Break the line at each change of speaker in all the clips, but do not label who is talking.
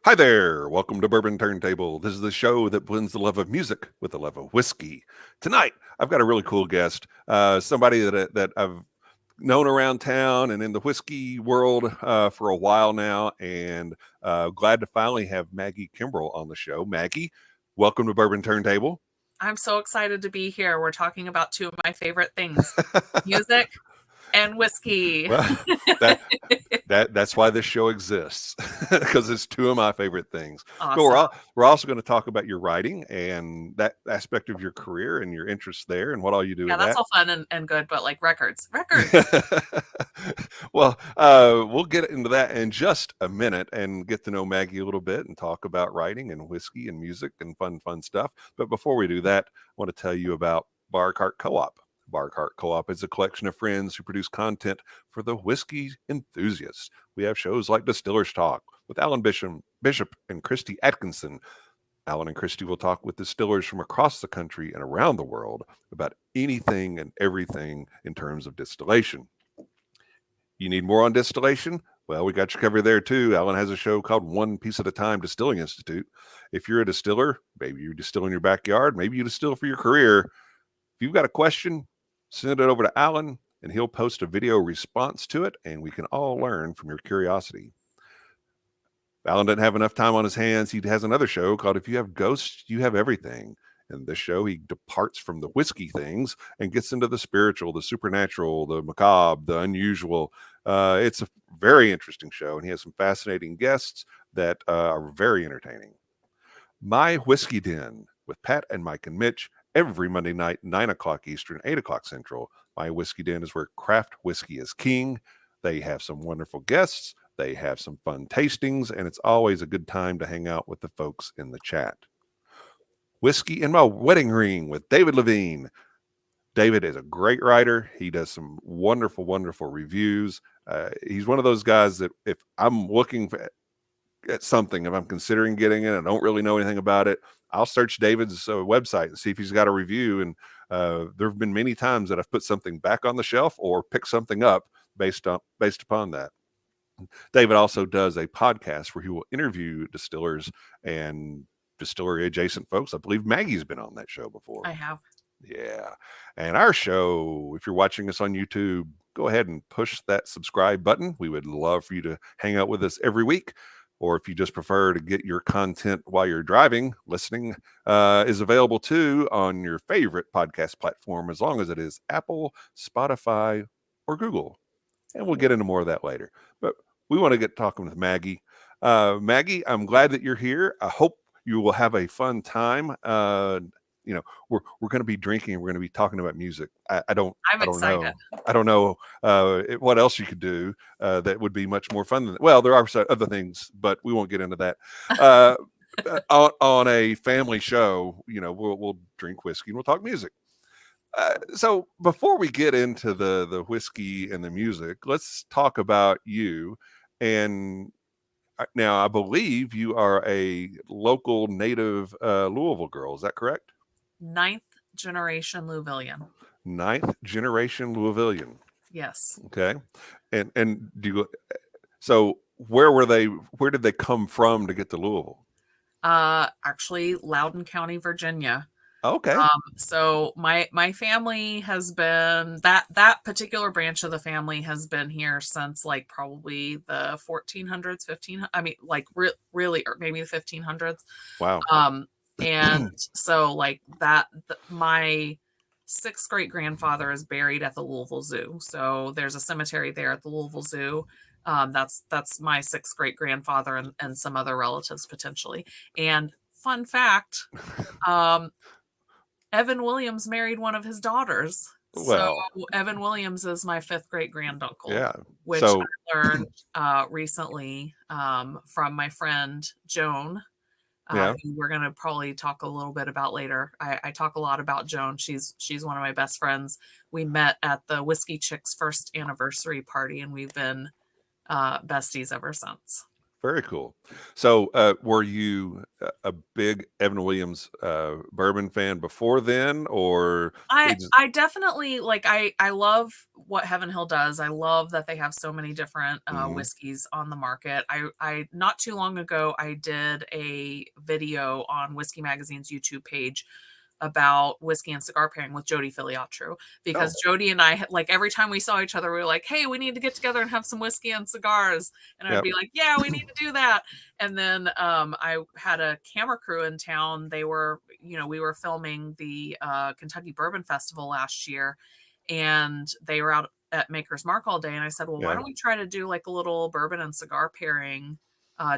Hi there. Welcome to Bourbon Turntable. This is the show that blends the love of music with the love of whiskey. Tonight, I've got a really cool guest, somebody that I've known around town and in the whiskey world for a while now, and glad to finally have Maggie Kimberl on the show. Maggie, welcome to Bourbon Turntable.
I'm so excited to be here. We're talking about two of my favorite things, music and whiskey.
Well, that that's why this show exists, because it's two of my favorite things. But
Awesome.
we're also going to talk about your writing and that aspect of your career and your interests there and what all you do
Yeah,
with
that's
that.
all fun and good, but like records.
Well, we'll get into that in just a minute and get to know Maggie a little bit and talk about writing and whiskey and music and fun stuff. But before we do that, I want to tell you about Bar Cart Co-op. Bar Cart Co-op is a collection of friends who produce content for the whiskey enthusiasts. We have shows like Distillers Talk with Alan Bishop and Christy Atkinson. Alan and Christy will talk with distillers from across the country and around the world about anything and everything in terms of distillation. You need more on distillation? Well, we got you covered there too. Alan has a show called One Piece at a Time Distilling Institute. If you're a distiller, maybe you distill in your backyard, maybe you distill for your career. If you've got a question, send it over to Alan and he'll post a video response to it, and we can all learn from your curiosity. Alan doesn't have enough time on his hands. He has another show called If You Have Ghosts, You Have Everything. In this show, he departs from the whiskey things and gets into the spiritual, the supernatural, the macabre, the unusual. It's a very interesting show, and he has some fascinating guests that are very entertaining. My Whiskey Den with Pat and Mike and Mitch every Monday night, 9 o'clock Eastern, 8 o'clock Central. My Whiskey Den is where craft whiskey is king. They have some wonderful guests. They have some fun tastings, and it's always a good time to hang out with the folks in the chat. Whiskey in My Wedding Ring with David Levine. David is a great writer. He does some wonderful reviews. He's one of those guys that if I'm looking at something, if I'm considering getting it, I don't really know anything about it, I'll search David's website and see if he's got a review. And there have been many times that I've put something back on the shelf or picked something up based upon that. David also does a podcast where he will interview distillers and distillery adjacent folks. I believe Maggie's been on that show before.
I have.
Yeah. And our show, if you're watching us on YouTube, go ahead and push that subscribe button. We would love for you to hang out with us every week. Or if you just prefer to get your content while you're driving, listening is available too on your favorite podcast platform, as long as it is Apple, Spotify, or Google. And we'll get into more of that later. But we want to get talking with Maggie. Maggie, I'm glad that you're here. I hope you will have a fun time. We're going to be drinking. We're going to be talking about music. I don't
excited.
I don't know what else you could do that would be much more fun than that. Well, there are other things, but we won't get into that. On a family show, we'll drink whiskey and we'll talk music. So before we get into the whiskey and the music, let's talk about you. And now I believe you are a local native Louisville girl. Is that correct?
Ninth generation Louisvillian.
Ninth generation Louisvillian.
Yes.
Okay. And so where did they come from to get to Louisville?
Actually Loudoun County, Virginia.
Okay.
So my family has been that particular branch of the family has been here since like probably the 1400s, 15. I mean, like really, or maybe the 1500s.
Wow.
And so like my sixth great grandfather is buried at the Louisville Zoo. So there's a cemetery there at the Louisville Zoo. That's my sixth great grandfather and some other relatives potentially. And fun fact, Evan Williams married one of his daughters.
Well,
so Evan Williams is my fifth great granduncle.
Yeah.
Which
So
I learned recently from my friend Joan,
yeah.
who we're going to probably talk a little bit about later. I talk a lot about Joan. She's one of my best friends. We met at the Whiskey Chicks first anniversary party, and we've been besties ever since.
Very cool. So, were you a big Evan Williams bourbon fan before then, or
I
it just,
I definitely like I love what Heaven Hill does. I love that they have so many different
hmm
whiskeys on the market. I not too long ago I did a video on Whiskey Magazine's YouTube page about whiskey and cigar pairing with Jody Filiatru because
oh
Jody and I like every time we saw each other we were like, "Hey, we need to get together and have some whiskey and cigars." And I'd
yeah,
be like, "Yeah, we need to do that." And then I had a camera crew in town. They were, we were filming the Kentucky Bourbon Festival last year, and they were out at Maker's Mark all day. And I said, "Well, why
yeah,
don't we try to do like a little bourbon and cigar pairing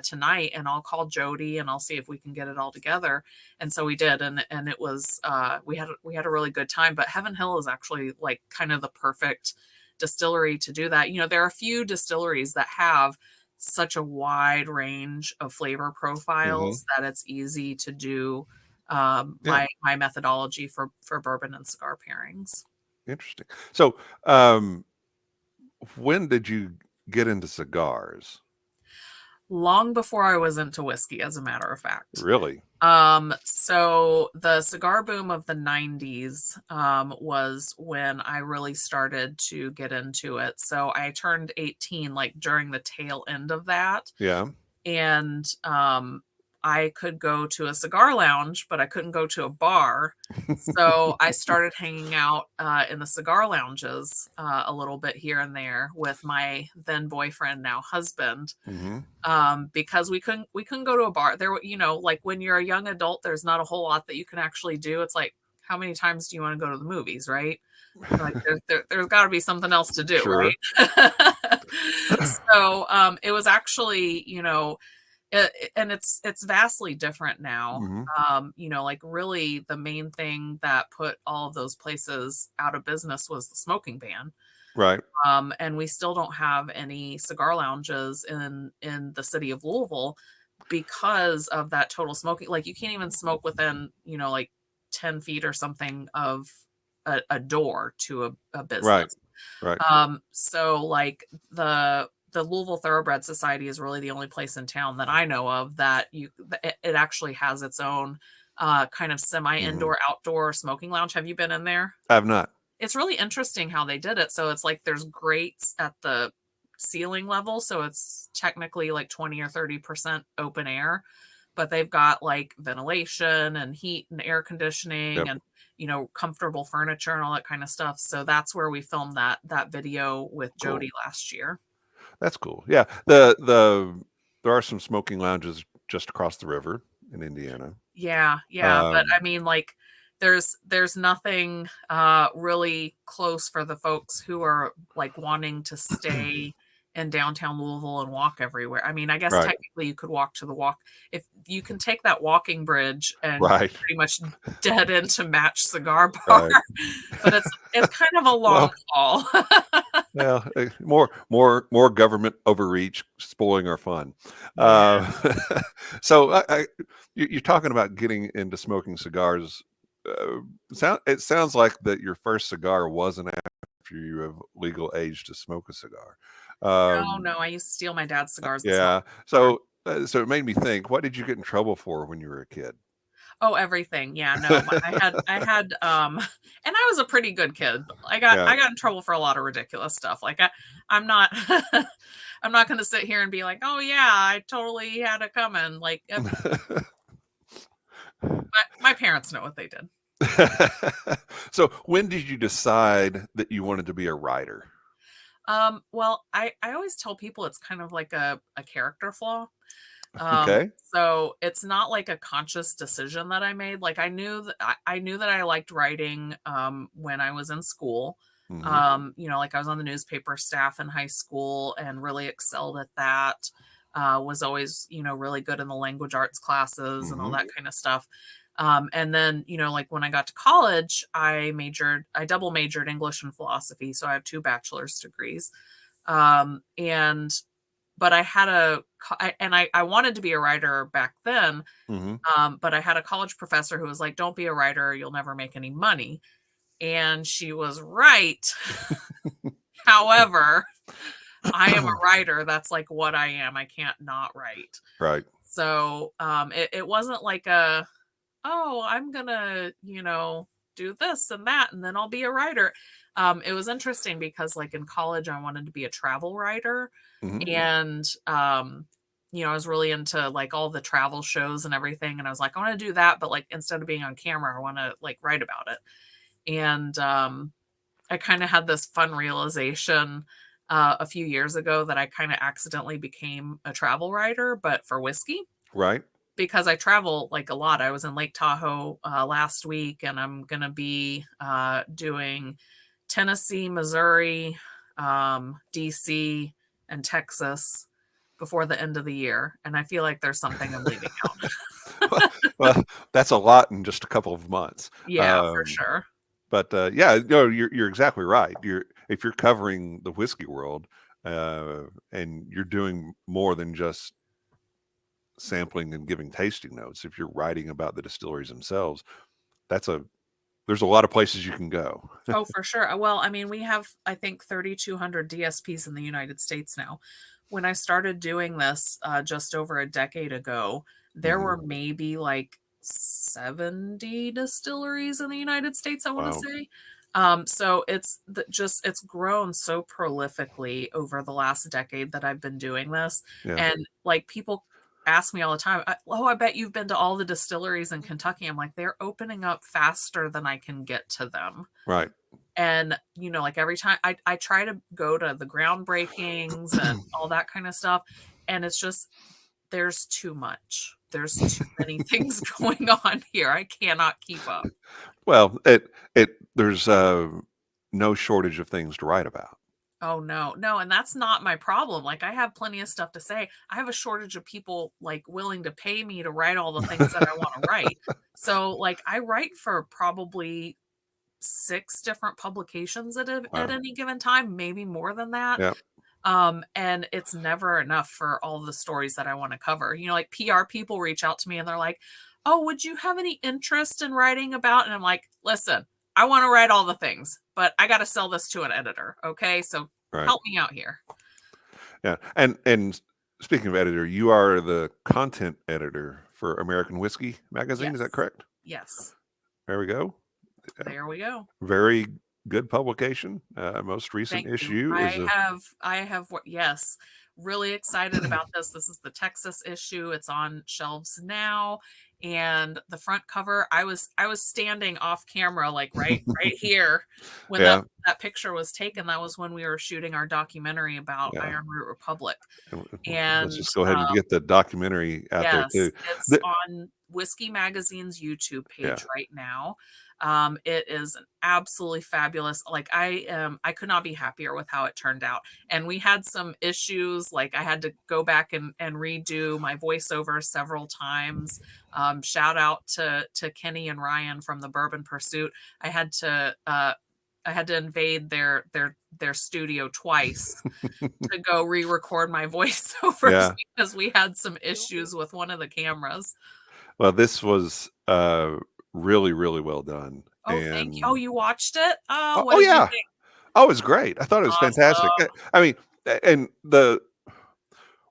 tonight? And I'll call Jody and I'll see if we can get it all together." And so we did, and it was we had a really good time. But Heaven Hill is actually like kind of the perfect distillery to do that. There are a few distilleries that have such a wide range of flavor
hmm
profiles that it's easy to do
yeah,
my methodology for bourbon and cigar pairings.
interesting. So, when did you get into cigars?
Long before I was into whiskey, as a matter of fact.
Really?
So the cigar boom of the 90s was when I really started to get into it. So I turned 18 like during the tail end of that.
Yeah.
And I could go to a cigar lounge, but I couldn't go to a bar. So I started hanging out in the cigar lounges a little bit here and there with my then boyfriend, now husband,
hmm
because we couldn't go to a bar. There, like when you're a young adult, there's not a whole lot that you can actually do. It's like, how many times do you want to go to the movies, right? Like there's got to be something else to do,
Sure.
right? So it was actually, and it's vastly different now.
hmm
Like really the main thing that put all of those places out of business was the smoking ban.
Right.
And we still don't have any cigar lounges in the city of Louisville because of that total smoking. Like you can't even smoke within, like 10 feet or something of a door to a
Right.
business.
Right.
So like the Louisville Thoroughbred Society is really the only place in town that I know of that it actually has its own kind of semi
hmm
indoor outdoor smoking lounge. Have you been in there?
I have not.
It's really interesting how they did it. So it's like there's grates at the ceiling level, so it's technically like 20 or 30% open air, but they've got like ventilation and heat and air conditioning
Yep.
and comfortable furniture and all that kind of stuff. So that's where we filmed that video with
Cool.
Jody last year.
That's cool. Yeah. There are some smoking lounges just across the river in Indiana.
Yeah, yeah, but
Um,
I mean, like, there's nothing really close for the folks who are like wanting to stay in downtown Louisville and walk everywhere. I mean, I guess
right.
technically you could walk to the walk if you can take that walking bridge and
Right.
pretty much dead into Match Cigar Bar,
Right.
but it's kind of a long
Well,
haul.
yeah, more government overreach spoiling our fun.
Yeah.
Uh, so you're talking about getting into smoking cigars. It sounds like that your first cigar wasn't after you have legal age to smoke a cigar.
No,
Um,
no, I used to steal my dad's cigars and smoke
yeah.
them in the car.
So it made me think. What did you get in trouble for when you were a kid?
Oh, everything. Yeah, no, and I was a pretty good kid. I got
Yeah.
I got in trouble for a lot of ridiculous stuff. Like I'm not I'm not going to sit here and be like, "Oh yeah, I totally had it coming." Like my parents know what they did.
So when did you decide that you wanted to be a writer?
Well, I always tell people it's kind of like a character flaw.
Okay.
So it's not like a conscious decision that I made. Like I knew that I liked writing when I was in school.
hmm
Like I was on the newspaper staff in high school and really excelled at that. Was always, really good in the language arts classes and all
hmm
that kind of stuff. And then, like when I got to college, I double majored English and philosophy. So I have two bachelor's degrees. And but I had I wanted to be a writer back then,
hmm
but I had a college professor who was like, "Don't be a writer, you'll never make any money." And she was right. However, I am a writer. That's like what I am. I can't not write.
Right.
So it wasn't like a, oh, I'm gonna, do this and that, and then I'll be a writer. It was interesting because like in college, I wanted to be a travel writer,
Hmm.
and I was really into like all the travel shows and everything, and I was like, I want to do that, but like instead of being on camera, I want to like write about it. And I kind of had this fun realization a few years ago that I kind of accidentally became a travel writer, but for whiskey,
Right.
because I travel like a lot. I was in Lake Tahoe last week, and I'm gonna be doing Tennessee, Missouri, DC, and Texas before the end of the year. And I feel like there's something I'm leaving out.
well, well, that's a lot in just a couple of months.
Yeah, for
Um,
sure.
but yeah, no, you're exactly right. If you're covering the whiskey world, and you're doing more than just sampling and giving tasting notes, if you're writing about the distilleries themselves, that's a there's a lot of places you can go.
Oh, for sure. Well, I mean, we have, I think, 3,200 DSPs in the United States now. When I started doing this just over a decade ago, there
Hmm.
were maybe like 70 distilleries in the United States, I want to
Wow.
say. So it's grown so prolifically over the last decade that I've been doing this.
Yeah.
And like people ask me all the time, oh, I bet you've been to all the distilleries in Kentucky. I'm like, they're opening up faster than I can get to them.
Right.
And, like every time I try to go to the groundbreakings and all that kind of stuff, and it's just there's too much. There's too many things going on here. I cannot keep up.
Well, there's no shortage of things to write about.
Oh, no. No, and that's not my problem. Like, I have plenty of stuff to say. I have a shortage of people, like, willing to pay me to write all the things that I wanna write. So, like, I write for probably 6 different publications at
Wow.
any given time, maybe more than that.
Yeah.
And it's never enough for all the stories that I wanna cover. Like, PR people reach out to me and they're like, "Oh, would you have any interest in writing about," and I'm like, "Listen, I wanna write all the things, but I gotta sell this to an editor, okay? So
Right.
help me out here."
Yeah. And speaking of editor, you are the content editor for American Whiskey Magazine. Is that
Yes.
correct?
Yes.
There we go. Yeah.
There we go.
Very good publication. Most recent
Thank you.
issue is
I have what yes, really excited about this. This is the Texas issue. It's on shelves now. And the front cover, I was standing off camera, like right here when that
yeah.
that picture was taken. That was when we were shooting our documentary about
Yeah.
Ironroot Republic.
Let's
And
just go ahead and get the documentary out there too.
yes, it's
The-
on Whiskey Magazine's YouTube
yeah.
page right now. It is an absolutely fabulous. Like I could not be happier with how it turned out. And we had some issues, like I had to go back and redo my voiceover several times. Shout out to Kenny and Ryan from the Bourbon Pursuit. I had to invade their studio twice to go re-record my voiceovers
Yeah.
because we had some issues with one of the cameras.
Well, this was really, really well done.
Oh, thank you. Oh,
And
you watched it? Oh,
oh,
what
oh
did you
yeah.
think?
Oh, it was great. I thought it was fantastic.
Awesome.
I mean, and the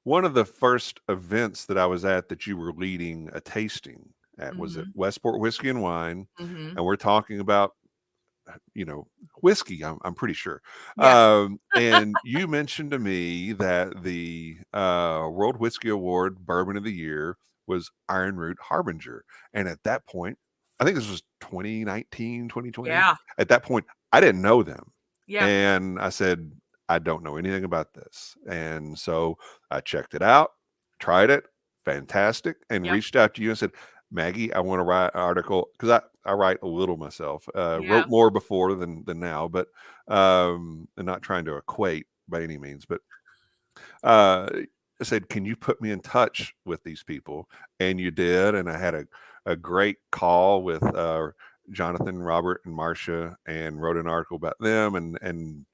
one of the first events that I was at that you were leading a tasting at was at
Mhm,
Westport Whiskey and Wine,
mhm.
and we're talking about whiskey. I'm pretty sure.
Yeah,
And you mentioned to me that the World Whiskey Award Bourbon of the Year was Ironroot Harbinger, and at that point, I think this was 2019, 2020.
yeah,
At that point, I didn't know them,
yeah,
and I said, I don't know anything about this, and so I checked it out, tried it, fantastic, and
yep,
reached out to you and said, Maggie, I want to write an article because I write a little myself.
yeah.
Wrote more before than now, but and not trying to equate by any means. But I said, can you put me in touch with these people? And you did, and I had a great call with Jonathan, Robert, and Marcia, and wrote an article about them. And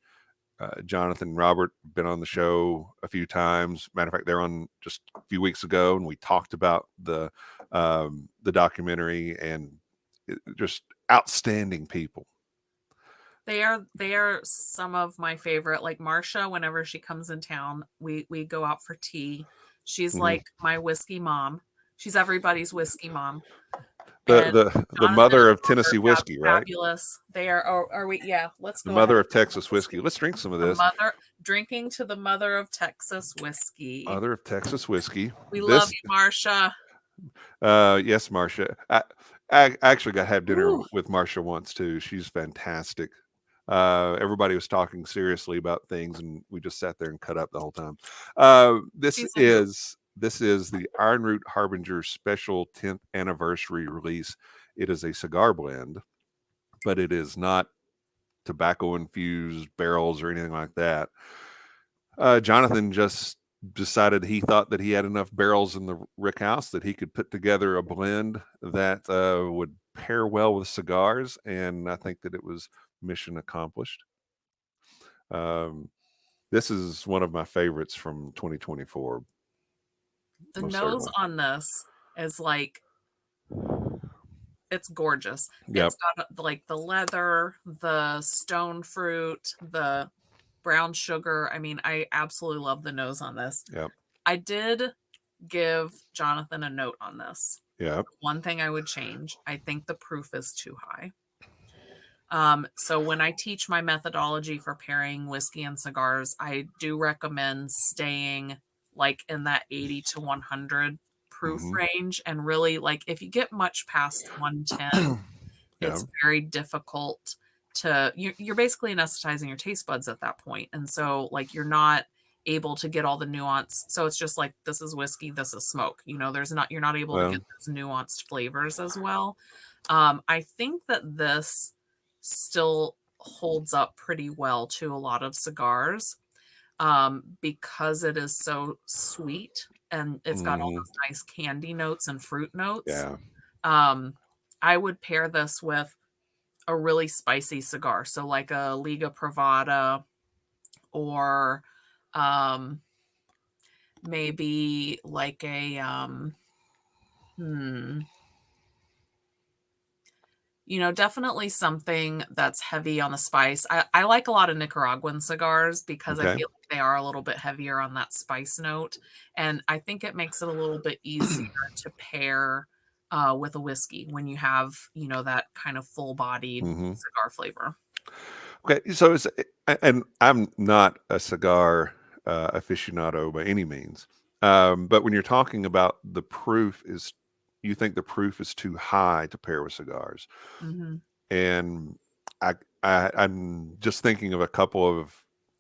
Jonathan and Robert been on the show a few times. Matter of fact, they're on just a few weeks ago, and we talked about the documentary and just outstanding people.
They are some of my favorite. Like Marsha, whenever she comes in town, we go out for tea. She's
Mhm.
like my whiskey mom. She's everybody's whiskey mom.
The
And
the
Jonathan
mother
and
of Tennessee
Robert have
whiskey, right?
fabulous. They are we? Yeah, let's
The
go ahead
mother
and
of
drink some
Texas whiskey.
whiskey.
Let's drink some of
The
this.
mother drinking to the mother of Texas whiskey.
Mother of Texas whiskey.
We love
This,
you, Marsha.
yes, Marcia. I actually got to have dinner
Ooh,
with Marcia once too. She's fantastic. Everybody was talking seriously about things, and we just sat there and cut up the whole time. This
she's a hoot.
is this is the Ironroot Harbinger special 10th anniversary release. It is a cigar blend, but it is not tobacco infused barrels or anything like that. Jonathan just decided he thought that he had enough barrels in the rick house that he could put together a blend that would pair well with cigars, and I think that it was mission accomplished. Um, this is one of my favorites from 2024,
The
most
nose
certainly.
on this is like it's gorgeous.
Yep,
It's got like the leather, the stone fruit, the brown sugar. I mean, I absolutely love the nose on this.
yep,
I did give Jonathan a note on this.
yep.
One thing I would change, I think the proof is too high. So when I teach my methodology for pairing whiskey and cigars, I do recommend staying like in that 80 to 100 proof
Hmm.
range. And really, like, if you get much past 110,
Yeah.
it's very difficult to, you're basically anesthetizing your taste buds at that point. And so, like, you're not able to get all the nuance. So it's just like, this is whiskey, this is smoke. You're not able to get
Well.
those nuanced flavors as well. I think that this still holds up pretty well to a lot of cigars because it is so sweet and it's got all
Hmm.
those nice candy notes and fruit notes.
Yeah.
Um, I would pair this with a really spicy cigar, so like a Liga Privada or um, maybe like a hmm, definitely something that's heavy on the spice. I like a lot of Nicaraguan cigars because I
Okay.
feel like they are a little bit heavier on that spice note, and I think it makes it a little bit easier to pair, with a whiskey when you have, that kind of full-bodied
Hmm.
cigar flavor.
Okay. So and I'm not a cigar aficionado by any means. But when you're talking about the proof is, you think the proof is too high to pair with cigars.
Mhm.
And I'm just thinking of a couple of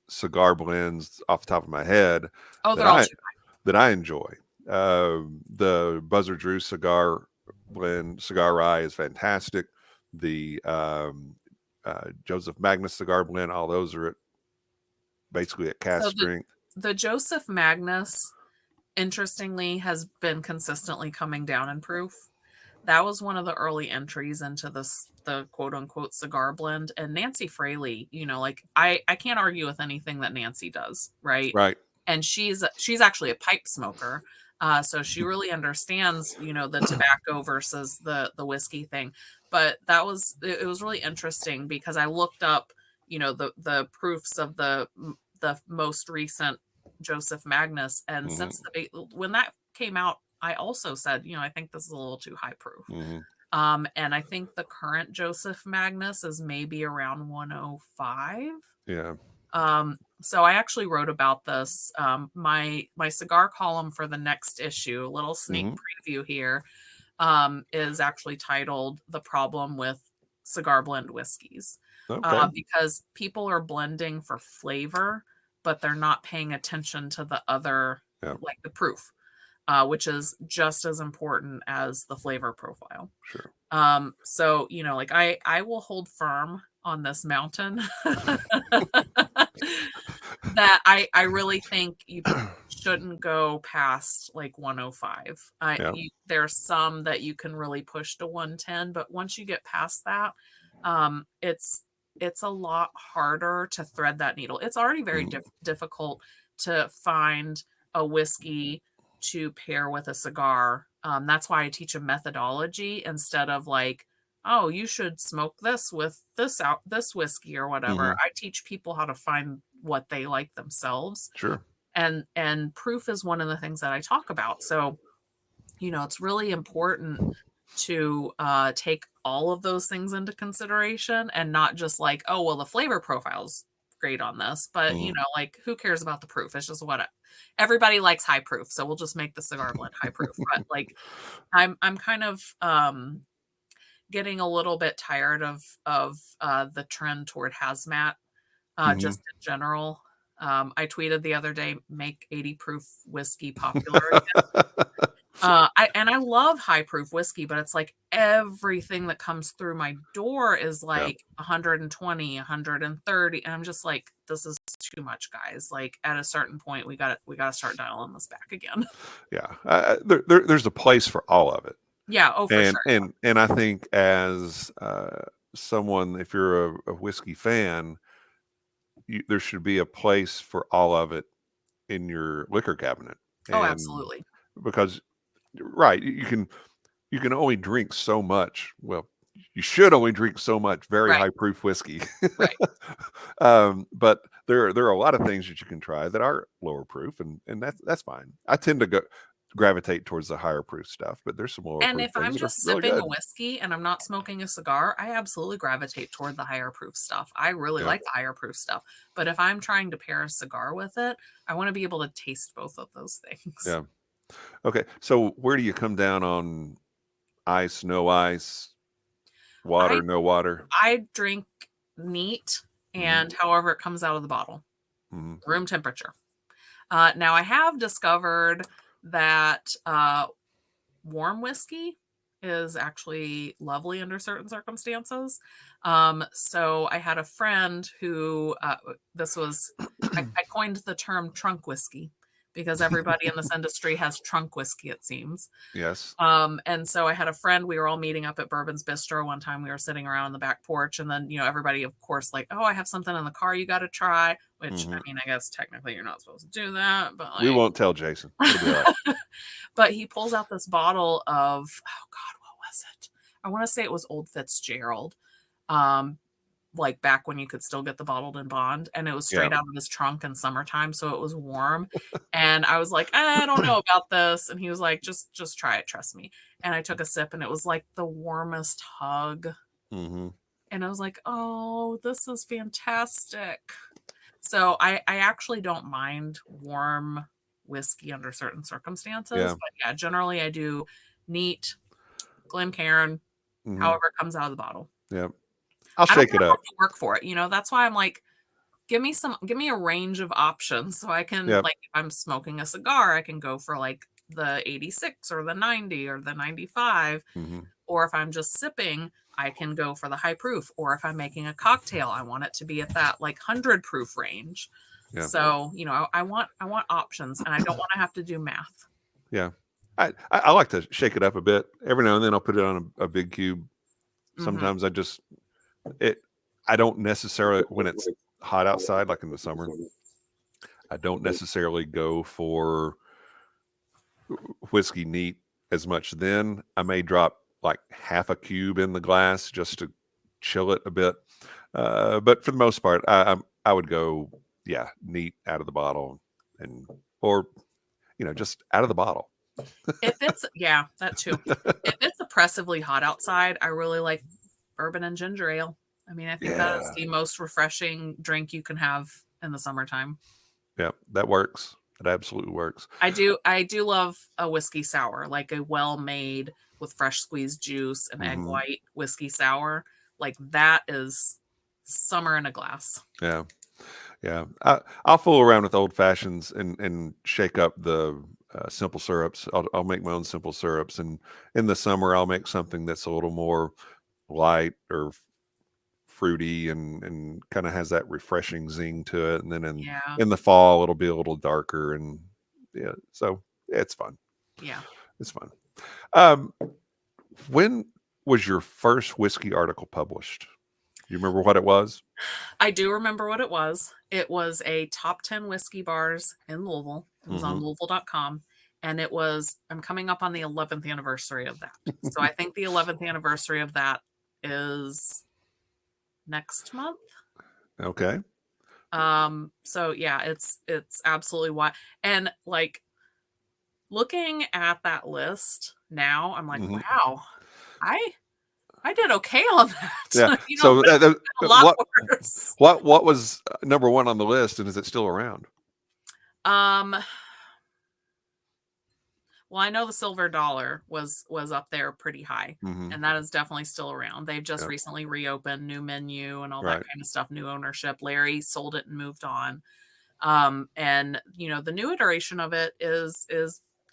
cigar blends off the top of my head
Oh,
that
they're all
I
too
that I enjoy. The Buzzard Drew cigar blend, cigar rye is fantastic. The Joseph Magnus cigar blend, all those are basically at cast
So
strength.
the Joseph Magnus, interestingly, has been consistently coming down in proof. That was one of the early entries into the quote unquote cigar blend. And Nancy Fraley, like I can't argue with anything that Nancy does, right?
Right.
And she's actually a pipe smoker. So she really understands, the tobacco versus the whiskey thing. But it was really interesting because I looked up, the proofs of the most recent Joseph Magnus. And
Hmm.
when that came out, I also said, I think this is a little too high proof.
Hmm.
And I think the current Joseph Magnus is maybe around 105.
Yeah.
So I actually wrote about this. My cigar column for the next issue, a little sneak
Hmm.
preview here, is actually titled "The Problem with Cigar Blend Whiskeys,"
Okay.
because people are blending for flavor, but they're not paying attention to the other,
Yeah.
like the proof, which is just as important as the flavor profile.
Sure.
So, like I will hold firm on this mountain that I really think you shouldn't go past like 105.
Yeah.
There's some that you can really push to 110, but once you get past that, it's a lot harder to thread that needle. It's already very
Mhm.
difficult to find a whiskey to pair with a cigar. That's why I teach a methodology instead of like oh, you should smoke this with this whiskey or whatever.
Hmm.
I teach people how to find what they like themselves,
Sure.
and proof is one of the things that I talk about. So, it's really important to take all of those things into consideration and not just like, oh, well, the flavor profile's great on this, but
Mm.
like, who cares about the proof? It's just everybody likes high proof, so we'll just make the cigar blend high proof. But like, I'm kind of getting a little bit tired of the trend toward hazmat,
Hmm.
just in general. I tweeted the other day, make 80 proof whiskey popular again. I love high proof whiskey, but it's like everything that comes through my door is
Yeah.
like 120, 130, and I'm just like, this is too much, guys. Like at a certain point, we gotta start dialing this back again.
Yeah. There's a place for all of it.
Yeah, oh for
And
sure.
I think as someone, if you're a whiskey fan, there should be a place for all of it in your liquor cabinet.
Oh,
And
absolutely.
because right, you can only drink so much. Well, you should only drink so much very
Right,
high proof whiskey.
right.
But there are a lot of things that you can try that are lower proof, and that's fine. I tend to gravitate towards the higher proof stuff, but there's some lower
And
proof
if
things
I'm
that are
just
really
sipping a
good.
whiskey and I'm not smoking a cigar, I absolutely gravitate toward the higher proof stuff. I really
Yeah,
like the higher proof stuff. But if I'm trying to pair a cigar with it, I want to be able to taste both of those things.
yeah. Okay, so where do you come down on ice, no ice,
I
water, no water?
I drink neat
Hmm.
and however it comes out of the bottle,
Hmm.
room temperature. Now I have discovered that warm whiskey is actually lovely under certain circumstances. So I had a friend who this was I coined the term trunk whiskey because everybody in this industry has trunk whiskey, it seems.
Yes.
And so I had a friend, we were all meeting up at Bourbon's Bistro one time. We were sitting around on the back porch, and then, everybody, of course, like, oh, I have something in the car you got to try, which I
Hmm.
mean, I guess technically you're not supposed to do that, but
We
like,
won't tell Jason. It'll be all right.
but he pulls out this bottle of, oh God, what was it? I want to say it was Old Fitzgerald. Um, like back when you could still get the bottled in bond, and it was
Yeah.
straight out of his trunk in summertime, so it was warm. And I was like, I don't know about this. And he was like, just try it, trust me. And I took a sip, and it was like the warmest hug.
Hmm.
And I was like, oh, this is fantastic. So I actually don't mind warm whiskey under certain circumstances,
Yeah.
but yeah, generally I do neat, Glencairn,
Hmm.
however it comes out of the bottle.
Yeah. I'll
I don't
shake
want
it
to have
up.
to work for it. That's why I'm like, give me a range of options so I can,
Yep.
like, if I'm smoking a cigar, I can go for like the 86 or the 90 or the 95.
Hmm.
Or if I'm just sipping, I can go for the high proof. Or if I'm making a cocktail, I want it to be at that like 100 proof range.
Yeah.
So, I want options, and I don't want to have to do math.
Yeah. I like to shake it up a bit. Every now and then I'll put it on a big cube.
Mhm.
Sometimes it I don't necessarily, when it's hot outside, like in the summer, I don't necessarily go for whiskey neat as much then. I may drop like half a cube in the glass just to chill it a bit. But for the most part, I would go, yeah, neat out of the bottle, and or just out of the bottle.
If it's yeah, that too. If it's oppressively hot outside, I really like bourbon and ginger ale. I mean, I think that is
Yeah.
the most refreshing drink you can have in the summertime.
Yeah, that works. It absolutely works.
I do love a whiskey sour, like a well-made with fresh squeezed juice and egg
Hmm.
white whiskey sour. Like that is summer in a glass.
Yeah, yeah. I'll fool around with old fashions and shake up the simple syrups. I'll make my own simple syrups, and in the summer I'll make something that's a little more light or fruity and kind of has that refreshing zing to it. And then
Yeah.
in the fall it'll be a little darker, and yeah, so yeah, it's fun.
Yeah.
It's fun. Um, when was your first whiskey article published? You remember what it was?
I do remember what it was. It was a top 10 whiskey bars in Louisville. It was on
Hmm.
Louisville.com. And I'm coming up on the 11th anniversary of that. So I think the 11th anniversary of that is next month.
Okay.
So yeah, it's absolutely wild. And like looking at that list now, I'm like,
Mhm.
wow, I I did okay on
Yeah.
that. You know,
So,
could have been a lot
what
worse.
what was number 1 on the list, and is it still around?
Um, well, I know the silver dollar was up there pretty high,
Mhm.
and that is definitely still around. They've just
Yep.
recently reopened, new menu and all that
Right.
kind of stuff, new ownership. Larry sold it and moved on. And the new iteration of it is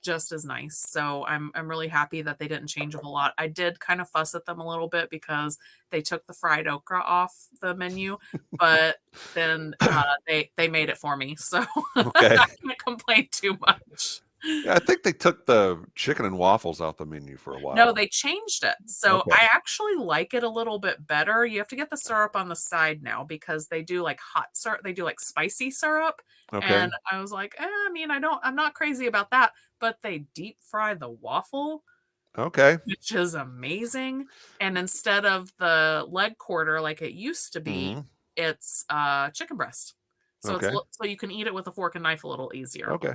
just as nice. So I'm really happy that they didn't change a whole lot. I did kind of fuss at them a little bit because they took the fried okra off the menu, but then they made it for me, so I'm
Okay.
not gonna complain too much.
Yeah, I think they took the chicken and waffles off the menu for a
No,
while.
they changed it. So
Okay.
I actually like it a little bit better. You have to get the syrup on the side now because they do like hot syrup, they do like spicy syrup.
Okay.
And I was like, I mean, I'm not crazy about that, but they deep fry the waffle,
Okay.
which is amazing. And instead of the leg quarter like it used to be,
Mhm.
it's chicken breast. So
Okay.
so you can eat it with a fork and knife a little easier.
Okay.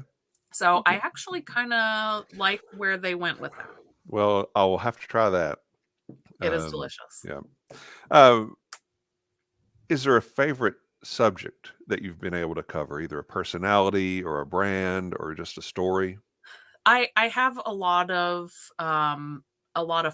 So I
Okay.
actually kind of like where they went with that.
Well, I will have to try that.
It is
Um,
delicious.
yeah. Uh, is there a favorite subject that you've been able to cover, either a personality or a brand or just a story?
I have a lot of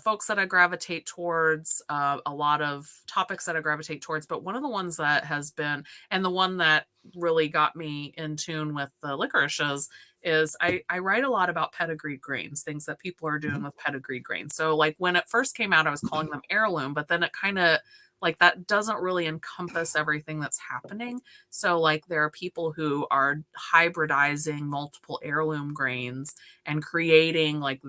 folks that I gravitate towards, a lot of topics that I gravitate towards, but one of the ones that has been and the one that really got me in tune with the licorices is I write a lot about pedigreed grains, things that people are doing
Mhm.
with pedigreed grains. So like when it first came out, I was calling them heirloom, but then it kind of like that doesn't really encompass everything that's happening. So like there are people who are hybridizing multiple heirloom grains and creating like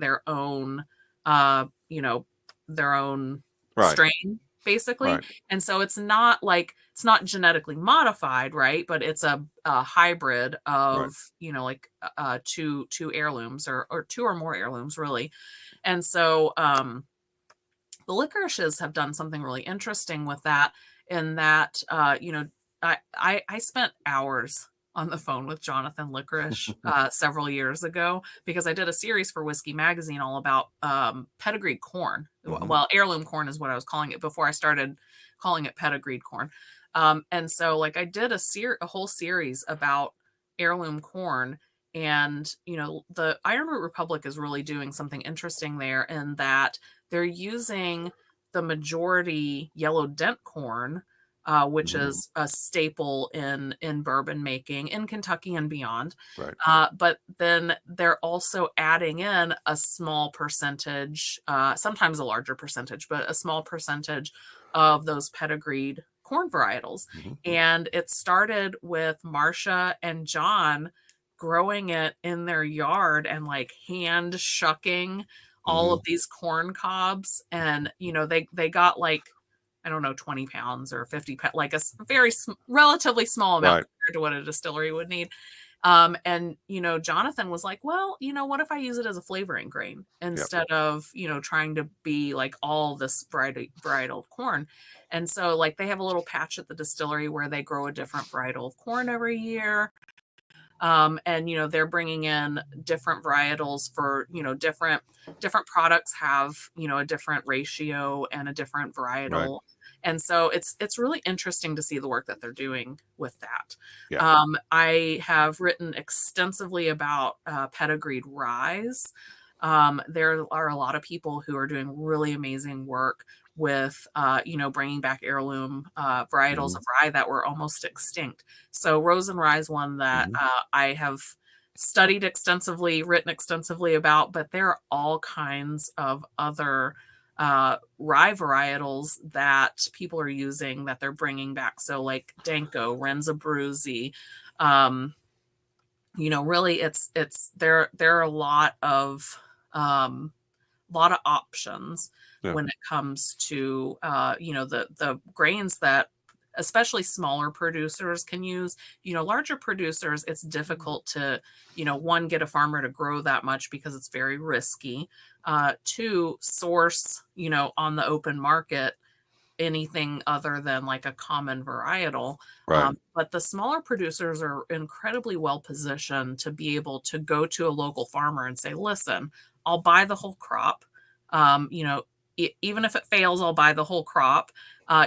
uh, you know, their own
Right.
strain basically.
Right.
And so it's not genetically modified, right? But it's a hybrid
Right.
of, like two heirlooms or two or more heirlooms really. And so the licorices have done something really interesting with that in that I spent hours on the phone with Jonathan Licorice several years ago because I did a series for Whiskey Magazine all about pedigreed corn.
Mhm.
Well, heirloom corn is what I was calling it before I started calling it pedigreed corn. And so like I did a whole series about heirloom corn, and the Ironroot Republic is really doing something interesting there in that they're using the majority yellow dent corn, which
Mhm.
is a staple in bourbon making in Kentucky and beyond.
Right.
But then they're also adding in a small percentage, sometimes a larger percentage, but a small percentage of those pedigreed corn varietals.
Mhm.
And it started with Marcia and John growing it in their yard and like hand shucking all of
Mhm.
these corn cobs. And they got like, I don't know, 20 pounds or 50 pounds, like a very relatively small amount
Right.
compared to what a distillery would need. And Jonathan was like, well, what if I use it as a flavoring grain
Yep.
instead of trying to be like all this varietal of corn. And so like they have a little patch at the distillery where they grow a different varietal of corn every year. And they're bringing in different varietals for different products have a different ratio and a different
Right.
varietal. And so it's really interesting to see the work that they're doing with that.
Yeah.
I have written extensively about pedigreed ryes. There are a lot of people who are doing really amazing work with bringing back heirloom varietals
Mhm.
of rye that were almost extinct. So Rose and Rye is one that
Mhm.
I have studied extensively, written extensively about, but there are all kinds of other rye varietals that people are using that they're bringing back. So like Danko, Renza Bruzzi, um, really there are a lot of options
Yeah.
when it comes to the grains that especially smaller producers can use. Larger producers, it's difficult to one, get a farmer to grow that much because it's very risky. Two, source on the open market anything other than like a common varietal.
Right.
But the smaller producers are incredibly well positioned to be able to go to a local farmer and say, listen, I'll buy the whole crop. You know, even if it fails, I'll buy the whole crop.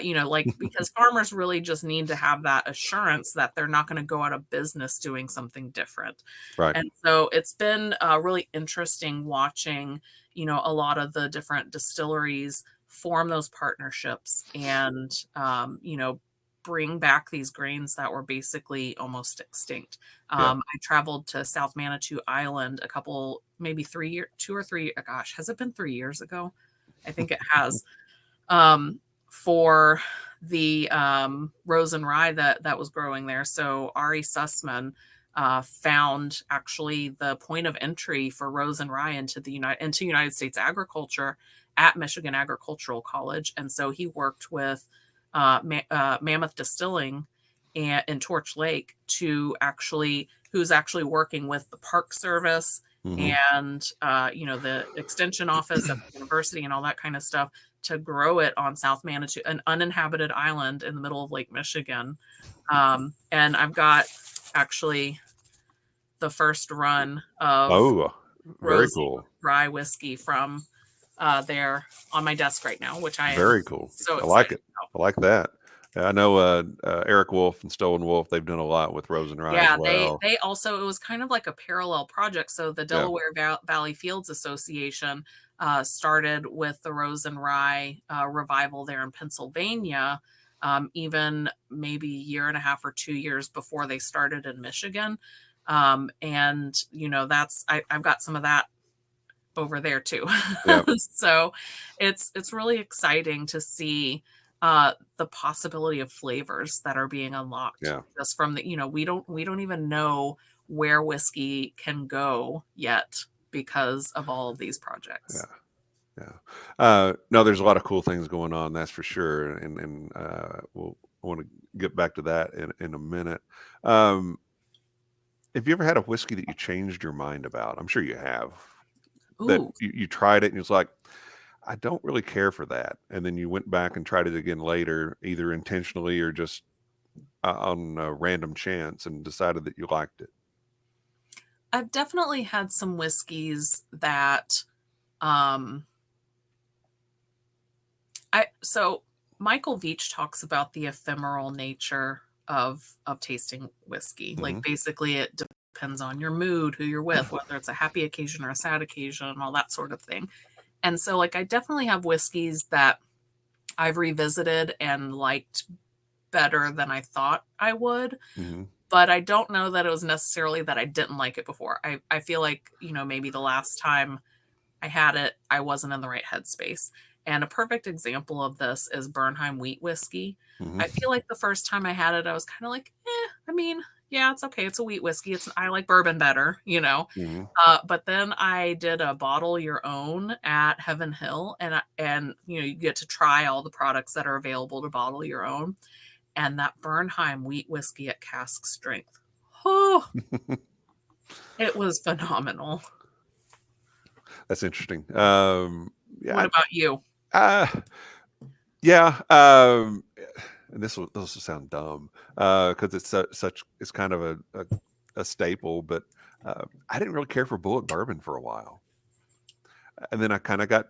You know, like because farmers really just need to have that assurance that they're not going to go out of business doing something different.
Right.
And so it's been really interesting watching, you know, a lot of the different distilleries form those partnerships and, you know, bring back these grains that were basically almost extinct.
Yeah.
I traveled to South Manitou Island a couple, maybe 3 years, 2 or 3, oh gosh, has it been 3 years ago? I think it has. For the rose and rye that was growing there. So Ari Sussman found actually the point of entry for rose and rye into United States agriculture at Michigan Agricultural College, and so he worked with Mammoth Distilling in Torch Lake to actually who's actually working with the Park Service
Hmm.
and you know, the extension office at the university and all that kind of stuff to grow it on South Manitou, an uninhabited island in the middle of Lake Michigan. And I've got actually the first run of
Oh, very
rosy
cool.
rye whiskey from there on my desk right now, which I am
Very cool.
so
I like
excited
it.
about.
I like that. Yeah, I know Eric Wolf and Stolen Wolf, they've done a lot with Rose and Rye as
Yeah,
well.
they also it was kind of like a parallel project. So the
Yeah.
Delaware Valley Fields Association started with the Rose and Rye revival there in Pennsylvania, even maybe a year and a half or 2 years before they started in Michigan. And you know, I've got some of that over there too.
Yeah.
So it's really exciting to see the possibility of flavors that are being unlocked
Yeah.
just from the, you know, we don't even know where whiskey can go yet because of all of these
Yeah.
projects.
Yeah. No, there's a lot of cool things going on, that's for sure. And I want to get back to that in a minute. Um, have you ever had a whiskey that you changed your mind about? I'm sure you have. That
Ooh,
you tried it and it's like, I don't really care for that. And then you went back and tried it again later, either intentionally or just on a random chance, and decided that you liked it.
I've definitely had some whiskeys that um so Michael Veach talks about the ephemeral nature of tasting whiskey. Like
Hmm.
basically it depends on your mood, who you're with, whether it's a happy occasion or a sad occasion, all that sort of thing. And so like I definitely have whiskeys that I've revisited and liked better than I thought I would,
Hmm.
but I don't know that it was necessarily that I didn't like it before. I feel like, you know, maybe the last time I had it, I wasn't in the right headspace. And a perfect example of this is Bernheim wheat whiskey.
Hmm.
I feel like the first time I had it, I was kind of like, I mean, yeah, it's okay. It's a wheat whiskey. I like bourbon better, you know.
Hmm.
But then I did a bottle your own at Heaven Hill, and you know, you get to try all the products that are available to bottle your own. And that Bernheim wheat whiskey at cask strength, oh, it was phenomenal.
That's interesting.
What
Yeah.
about you?
Uh, yeah. And this will sound dumb because it's such it's kind of a staple, but I didn't really care for Bullet Bourbon for a while, and then I kind of got.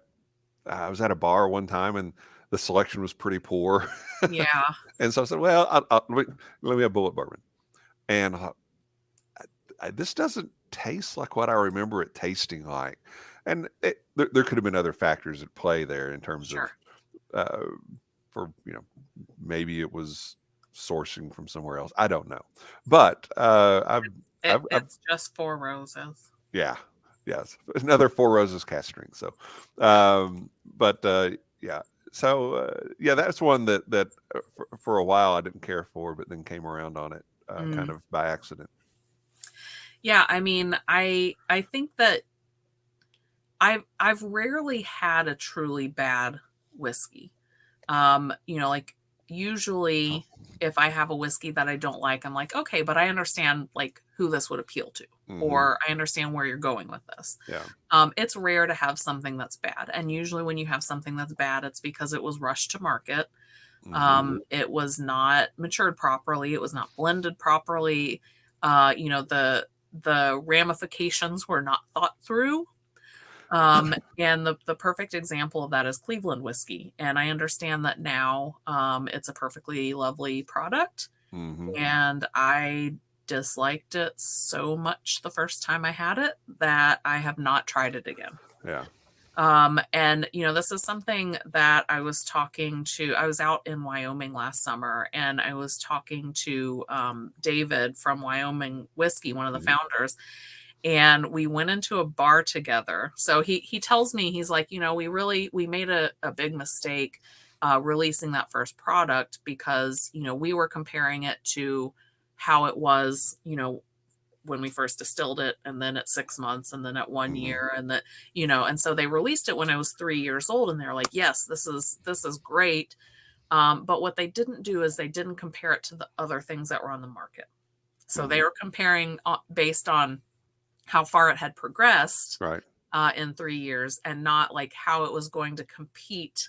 I was at a bar one time, and the selection was pretty poor,
Yeah,
and so I said, "Well, let me have Bullet Bourbon." And this doesn't taste like what I remember it tasting like, and there could have been other factors at play there in terms of
sure.
uh, for maybe it was sourcing from somewhere else. I don't know, but I've
It's just 4 roses.
yeah, yes, another Four Roses cast string. So, but yeah, so yeah, that's one that for a while I didn't care for, but then came around on it kind
Mm.
of by accident.
Yeah, I mean, I think that I've rarely had a truly bad whiskey. You know, like usually if I have a whiskey that I don't like, I'm like, okay, but I understand like who this would appeal to,
Hmm.
or I understand where you're going with this.
Yeah.
It's rare to have something that's bad. And usually when you have something that's bad, it's because it was rushed to market. It was not matured properly. It was not blended properly. The ramifications were not thought through. And the perfect example of that is Cleveland whiskey. And I understand that now it's a perfectly lovely product.
Mm-hmm.
And I disliked it so much the first time I had it that I have not tried it again.
Yeah.
And this is something that I was out in Wyoming last summer, and I was talking to David from Wyoming Whiskey, one of the founders, and we went into a bar together. So he tells me, he's like, we made a big mistake releasing that first product because, we were comparing it to how it was, when we first distilled it, and then at 6 months, and then at 1 year, and that, and so they released it when I was 3 years old, and they're like, yes, this is great. But what they didn't do is they didn't compare it to the other things that were on the market. So they were comparing based on how far it had progressed
Right.
in 3 years, and not like how it was going to compete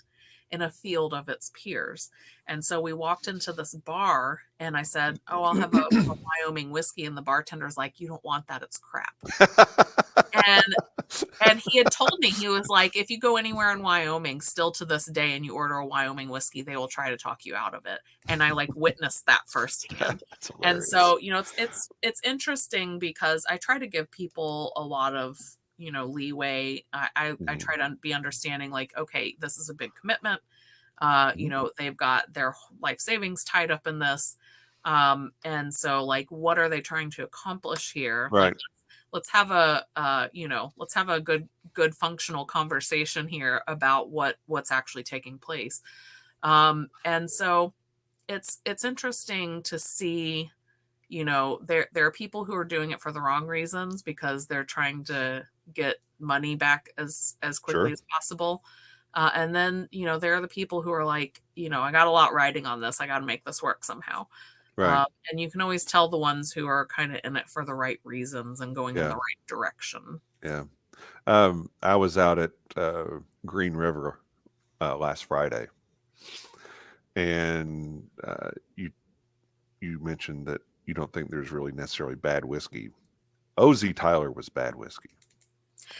in a field of its peers. And so we walked into this bar, and I said, "Oh, I'll have a Wyoming whiskey." And the bartender's like, "You don't want that. It's crap." And he had told me, he was like, if you go anywhere in Wyoming still to this day and you order a Wyoming whiskey, they will try to talk you out of it. And I witnessed that firsthand.
That's
And
hilarious.
so, it's interesting because I try to give people a lot of, leeway. I try to be understanding, like, okay, this is a big commitment. They've got their life savings tied up in this. And so, like, what are they trying to accomplish here?
Right.
Like, let's have a good functional conversation here about what's actually taking place. And so it's interesting to see, there are people who are doing it for the wrong reasons because they're trying to get money back as quickly as possible. And then, there are the people who are like, I got a lot riding on this. I got to make this work somehow.
Right.
And you can always tell the ones who are kind of in it for the right reasons and going in the right direction.
Yeah. I was out at Green River last Friday, and you mentioned that you don't think there's really necessarily bad whiskey. OZ Tyler was bad whiskey.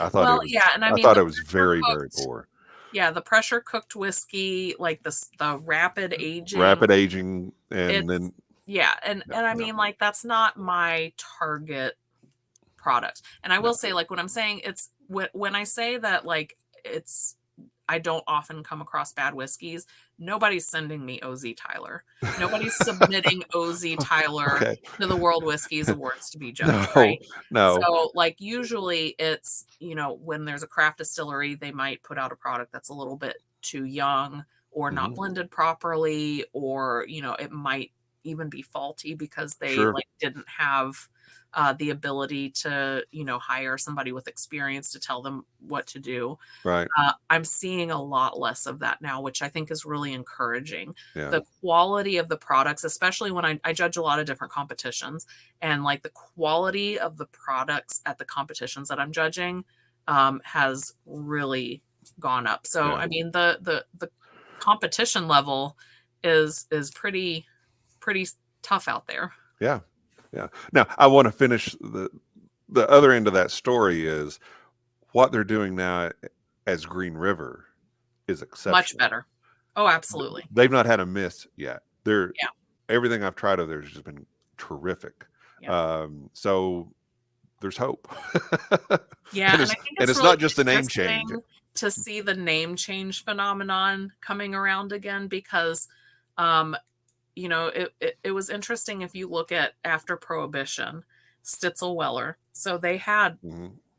I thought it was.
Yeah, and I
thought it was very, very poor.
Yeah, the pressure cooked whiskey, like the rapid aging.
Rapid aging, and then
and I mean, like, that's not my target product. And I will say, like, when I'm saying when I say that, like, I don't often come across bad whiskeys, nobody's sending me OZ Tyler. Nobody's submitting OZ Tyler to the World Whiskeys Awards to be judged, right?
No.
So, like, usually it's, when there's a craft distillery, they might put out a product that's a little bit too young or not blended properly, or, it might even be faulty because they didn't have the ability to, hire somebody with experience to tell them what to do.
Right.
I'm seeing a lot less of that now, which I think is really encouraging.
Yeah.
The quality of the products, especially when I judge a lot of different competitions, and like the quality of the products at the competitions that I'm judging has really gone up. So, I mean, the competition level is pretty tough out there.
Yeah. Yeah. Now, I want to finish the other end of that story is what they're doing now as Green River is exceptional.
Much better. Oh, absolutely.
They've not had a miss yet. Everything I've tried of theirs has just been terrific. Yeah. So there's hope.
Yeah.
and
I think
it's
really
not just the name change.
To see the name change phenomenon coming around again, because it was interesting. If you look at after Prohibition, Stitzel Weller, so they had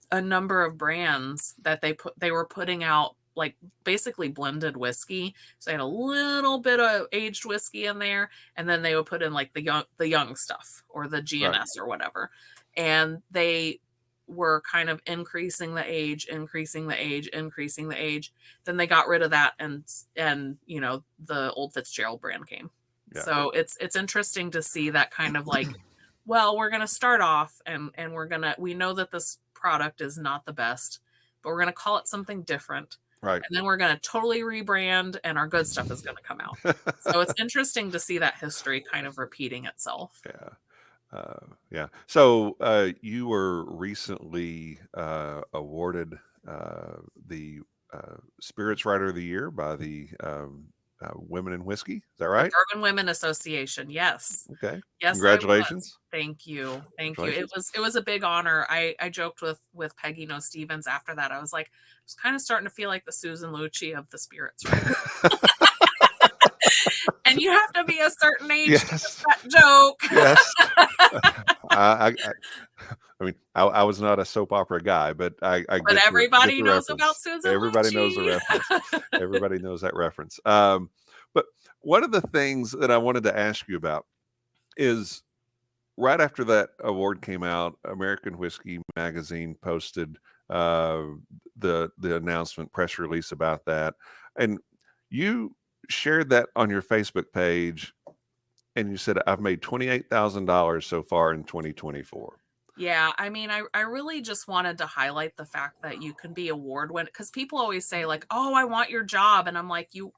a number of brands that they were putting out, like, basically blended whiskey. So they had a little bit of aged whiskey in there, and then they would put in like the young stuff or the GNS or whatever, and they were kind of increasing the age. Then they got rid of that, and the Old Fitzgerald brand came. Yeah. So it's interesting to see that kind of like, well, we're going to start off and we know that this product is not the best, but we're going to call it something different.
Right.
and then we're going to totally rebrand and our good stuff is going to come out. So it's interesting to see that history kind of repeating itself.
Yeah. Yeah. So you were recently awarded the Spirits Writer of the Year by the Women in Whiskey. Is that
The
right?
Bourbon Women Association. Yes.
Okay.
Yes, I was.
Congratulations.
Thank you. Thank you. It
Congratulations.
was a big honor. I joked with Peggy No Stevens after that. I was like, I was kind of starting to feel like the Susan Lucci of the spirits writer. And you have to be a certain age to
Yes.
get that joke.
Yes. I mean, I was not a soap opera guy, but I
But
get
everybody
the
knows about
reference.
Susan
Everybody knows the
Lucci.
reference. Everybody knows that reference. But one of the things that I wanted to ask you about is right after that award came out, American Whiskey Magazine posted uh, the announcement press release about that, and you shared that on your Facebook page, and you said, "I've made $28,000 so far in 2024."
Yeah, I mean, I really just wanted to highlight the fact that you can be award winning because people always say like, "Oh, I want your job," and I'm like, you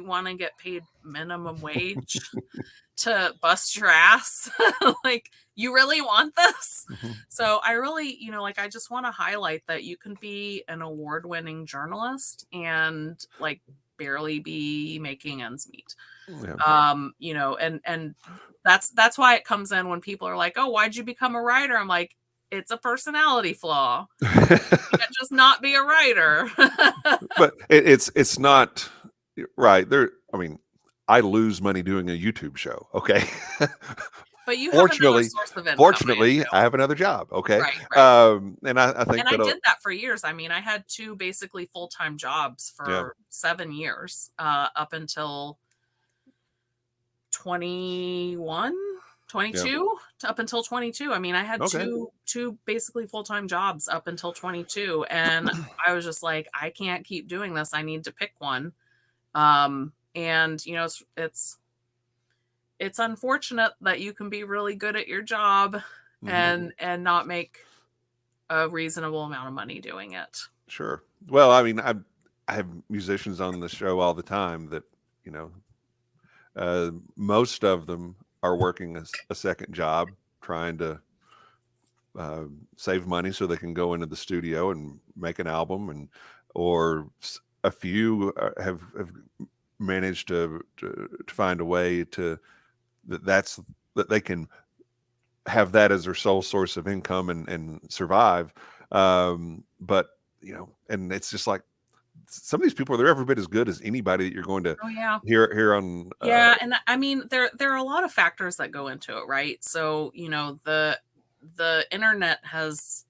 want to get paid minimum wage to bust your ass? Like, you really want this?
Mhm.
So I really, like I just want to highlight that you can be an award winning journalist and like barely be making ends meet.
Yeah.
And that's why it comes in when people are like, "Oh, why'd you become a writer?" I'm like, it's a personality flaw. You can't just not be a writer.
But it's not right there. I mean, I lose money doing a YouTube show. Okay.
But you have another
fortunately,
source of income, I
fortunately, I
assume.
have another job. Okay.
Right, right.
And I think
And I
that
did that for years. I mean, I had two basically full-time jobs
yeah.
for 7 years, up until 21,
Yeah.
22, up until 22. I mean, I had
Okay.
two basically full-time jobs up until 22, and I was just like, I can't keep doing this. I need to pick one. And it's unfortunate that you can be really good at your job
Mhm.
and not make a reasonable amount of money doing it.
Sure. Well, I mean, I have musicians on the show all the time that, you know, most of them are working a second job trying to uh, save money so they can go into the studio and make an album, and or a few have managed to find a way to that they can have that as their sole source of income and survive. But and it's just like some of these people, they're every bit as good as anybody that you're going to
Oh yeah.
hear on.
Yeah, and I mean there are a lot of factors that go into it, right? So, the internet has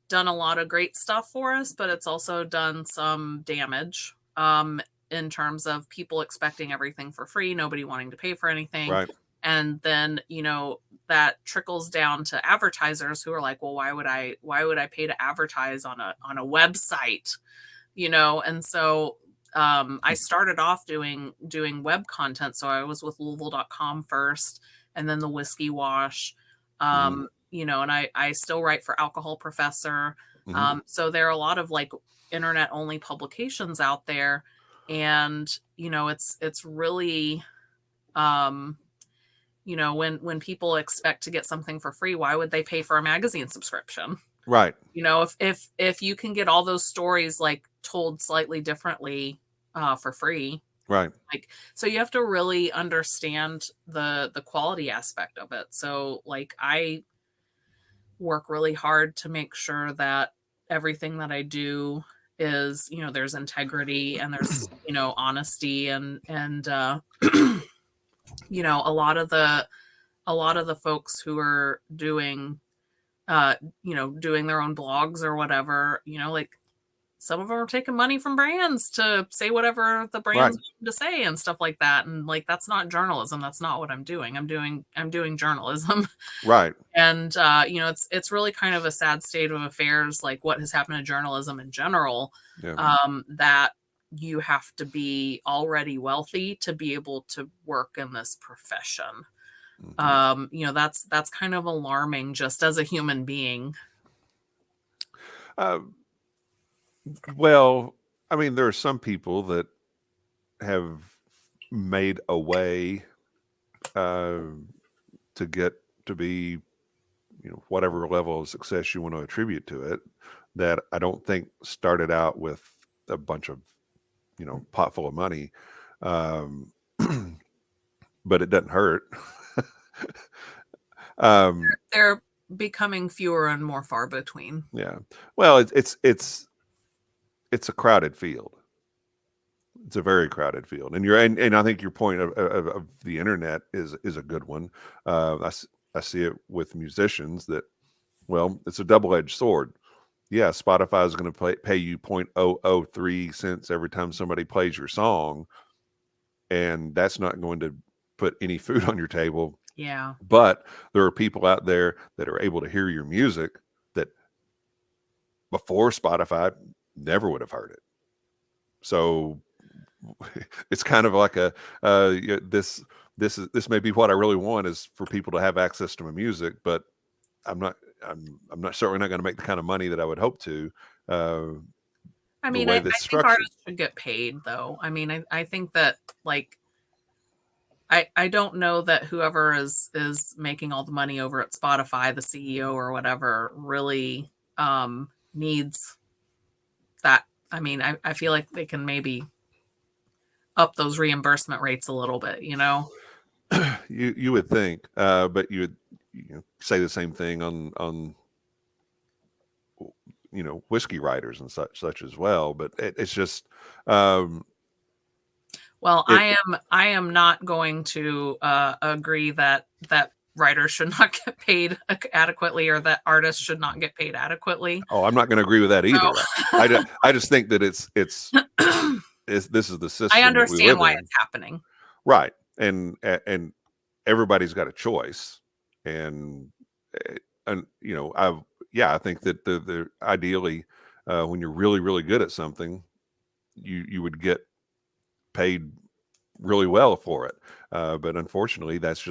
done a lot of great stuff for us, but it's also done some damage in terms of people expecting everything for free, nobody wanting to pay for anything.
Right.
And then, that trickles down to advertisers who are like, well, why would I pay to advertise on a website? And so I started off doing web content. So I was with Louisville.com first, and then the Whiskey Wash.
Mhm.
And I still write for Alcohol Professor.
Mhm.
So there are a lot of like internet only publications out there, and it's really when people expect to get something for free, why would they pay for a magazine subscription?
Right.
If you can get all those stories like told slightly differently for free,
Right.
like, so you have to really understand the quality aspect of it. So like I work really hard to make sure that everything that I do is, there's integrity and there's, honesty and a lot of the folks who are doing their own blogs or whatever, like some of them are taking money from brands to say whatever the brands
Right.
want them to say and stuff like that. And like, that's not journalism. That's not what I'm doing. I'm doing journalism.
Right.
And, it's really kind of a sad state of affairs, like what has happened to journalism in general,
Yeah.
that you have to be already wealthy to be able to work in this profession. That's kind of alarming just as a human being.
Uh, well, I mean, there are some people that have made a way uh, to get to be, whatever level of success you want to attribute to it, that I don't think started out with a bunch of, pot full of money. Um, but it doesn't hurt.
They're becoming fewer and more far between.
Yeah. Well, it's a crowded field. It's a very crowded field, and I think your point of the internet is a good one. I see it with musicians that, well, it's a double-edged sword. Yeah, Spotify is going to pay you 0.003 cents every time somebody plays your song, and that's not going to put any food on your table.
Yeah.
But there are people out there that are able to hear your music that before Spotify never would have heard it. So it's kind of like this may be what I really want, is for people to have access to my music, but I'm not certainly not going to make the kind of money that I would hope to.
I
The
mean,
way
I
that's
think
structured.
artists should get paid, though. I mean, I think that, like, I don't know that whoever is making all the money over at Spotify, the CEO or whatever, really needs that. I mean, I feel like they can maybe up those reimbursement rates a little bit, you know?
You would think, but you would, say the same thing on whiskey writers and such as well. But it's just um,
Well,
it.
I am not going to agree that writers should not get paid adequately, or that artists should not get paid adequately.
Oh, I'm not going to agree with that either.
So
I just think that this is the
I
system that we
understand
live
why
in,
it's happening.
right? And everybody's got a choice, and I think that the ideally, when you're really really good at something, you would get paid really well for it. But unfortunately, that's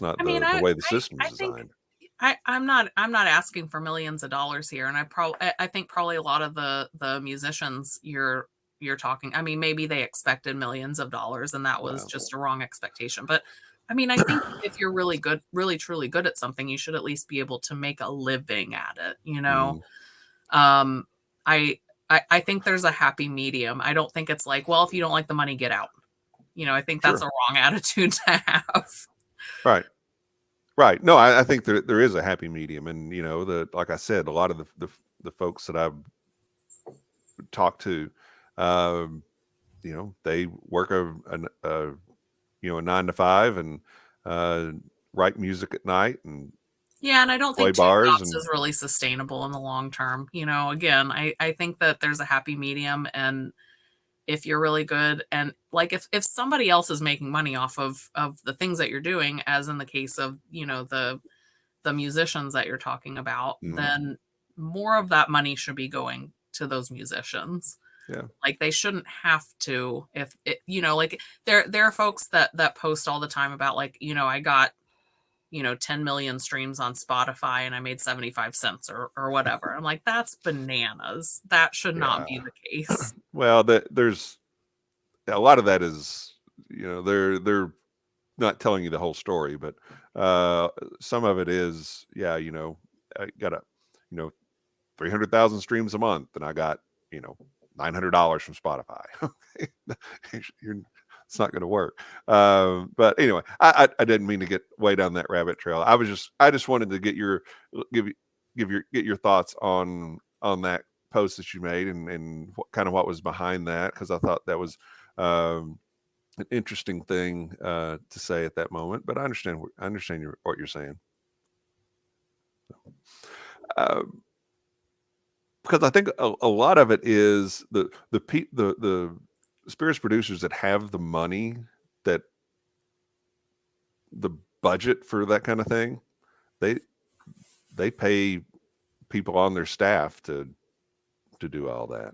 not
I mean,
the way the
I
system's
think
designed.
I'm not asking for millions of dollars here, and I think probably a lot of the musicians you're talking. I mean, maybe they expected millions of dollars, and that was
Wow.
just a wrong expectation. But I mean, I think if you're really good, really truly good at something, you should at least be able to make a living at it. You know,
Mhm.
um, I I think there's a happy medium. I don't think it's like, well, if you don't like the money, get out. You know, I think that's
Sure.
a wrong attitude to have.
Right. Right. No, I think there is a happy medium, and like I said, a lot of the folks that I've talked to, um, they work a 9 to 5 and uh, write music at night and
Yeah, and I don't
play
think 2
bars
jobs
and
is really sustainable in the long term. You know, again, I think that there's a happy medium, and if you're really good, and like if somebody else is making money off of the things that you're doing, as in the case of, the musicians that you're talking about,
mm,
then more of that money should be going to those musicians.
yeah,
Like, they shouldn't have to, if it, like, there are folks that post all the time about, like, I got 10 million streams on Spotify and I made 75 cents or whatever. I'm like, that's bananas. That should not
yeah.
be the case.
Well, there's a lot of that is, they're not telling you the whole story, but uh, some of it is, yeah, I got a, you know, 300,000 streams a month, and I got, $900 from Spotify. You're, it's not going to work. But anyway, I didn't mean to get way down that rabbit trail. I just wanted to get your thoughts on that post that you made, and what was behind that, because I thought that was an interesting thing to say at that moment. But I understand what you're saying. Um, because I think a lot of it is the spirits producers that have the money, that the budget for that kind of thing, they they pay people on their staff to do all that.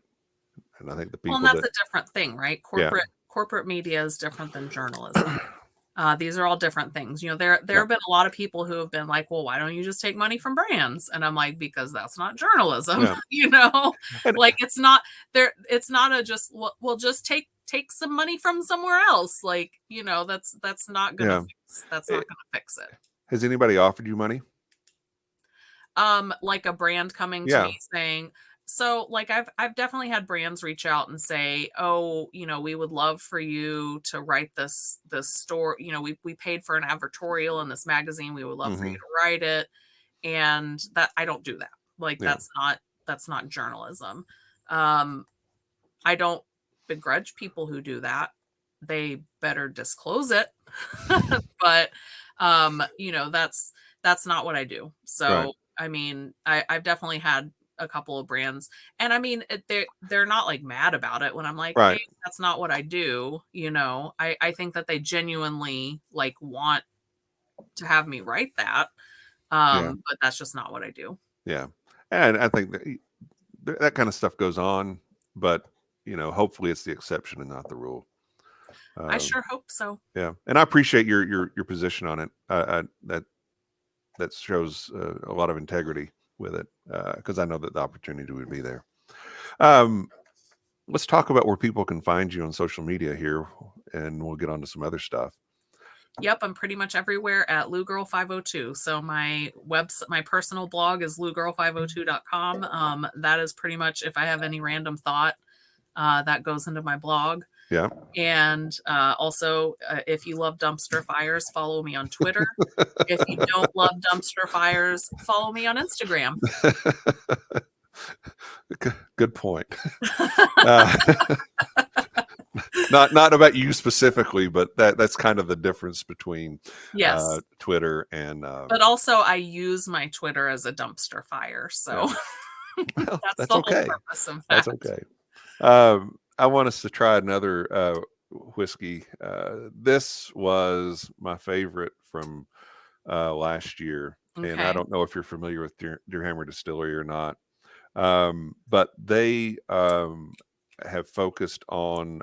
And I think the
Well, and
people
that's
that,
a different thing, right?
yeah,
Corporate media is different than journalism. These are all different things. There
Yeah.
have been a lot of people who have been like, well, why don't you just take money from brands? And I'm like, because that's not journalism.
Yeah. And
Like it's not there. It's not a just, well, just take some money from somewhere else. Like, that's not gonna
yeah.
fix, that's
Eh,
not gonna fix it.
Has anybody offered you money?
Like a brand coming to
Yeah.
me saying, so like I've definitely had brands reach out and say, "Oh, we would love for you to write this story. We paid for an advertorial in this magazine. We would love for you
Hmm.
to write it." And that I don't do that. Like
Yeah.
that's not journalism. Um I don't begrudge people who do that. They better disclose it. But that's not what I do.
Right.
So I mean, I've definitely had a couple of brands, and I mean, they're not like mad about it when I'm like,
Right.
hey, that's not what I do. I think that they genuinely like want to have me write that.
Yeah.
But that's just not what I do.
Yeah. And I think that that kind of stuff goes on, but hopefully it's the exception and not the rule.
I
Um,
sure hope so.
yeah, and I appreciate your position on it. That shows a lot of integrity with it, because I know that the opportunity would be there. Um, let's talk about where people can find you on social media here, and we'll get on to some other stuff.
Yep, I'm pretty much everywhere at LouGirl502. So my personal blog is lougirl502.com. That is pretty much, if I have any random thought, that goes into my blog.
Yeah.
And also, if you love dumpster fires, follow me on Twitter. If you don't love dumpster fires, follow me on Instagram.
Good point. Uh, not about you specifically, but that's kind of the difference between
Yes.
Twitter and
But also, I use my Twitter as a dumpster fire.
yeah.
So
Well,
that's
that's
the whole
okay.
purpose of
That's
that.
okay. I want us to try another whiskey. This was my favorite from last year, and I
Okay.
don't know if you're familiar with Deerhammer Distillery or not, but they have focused on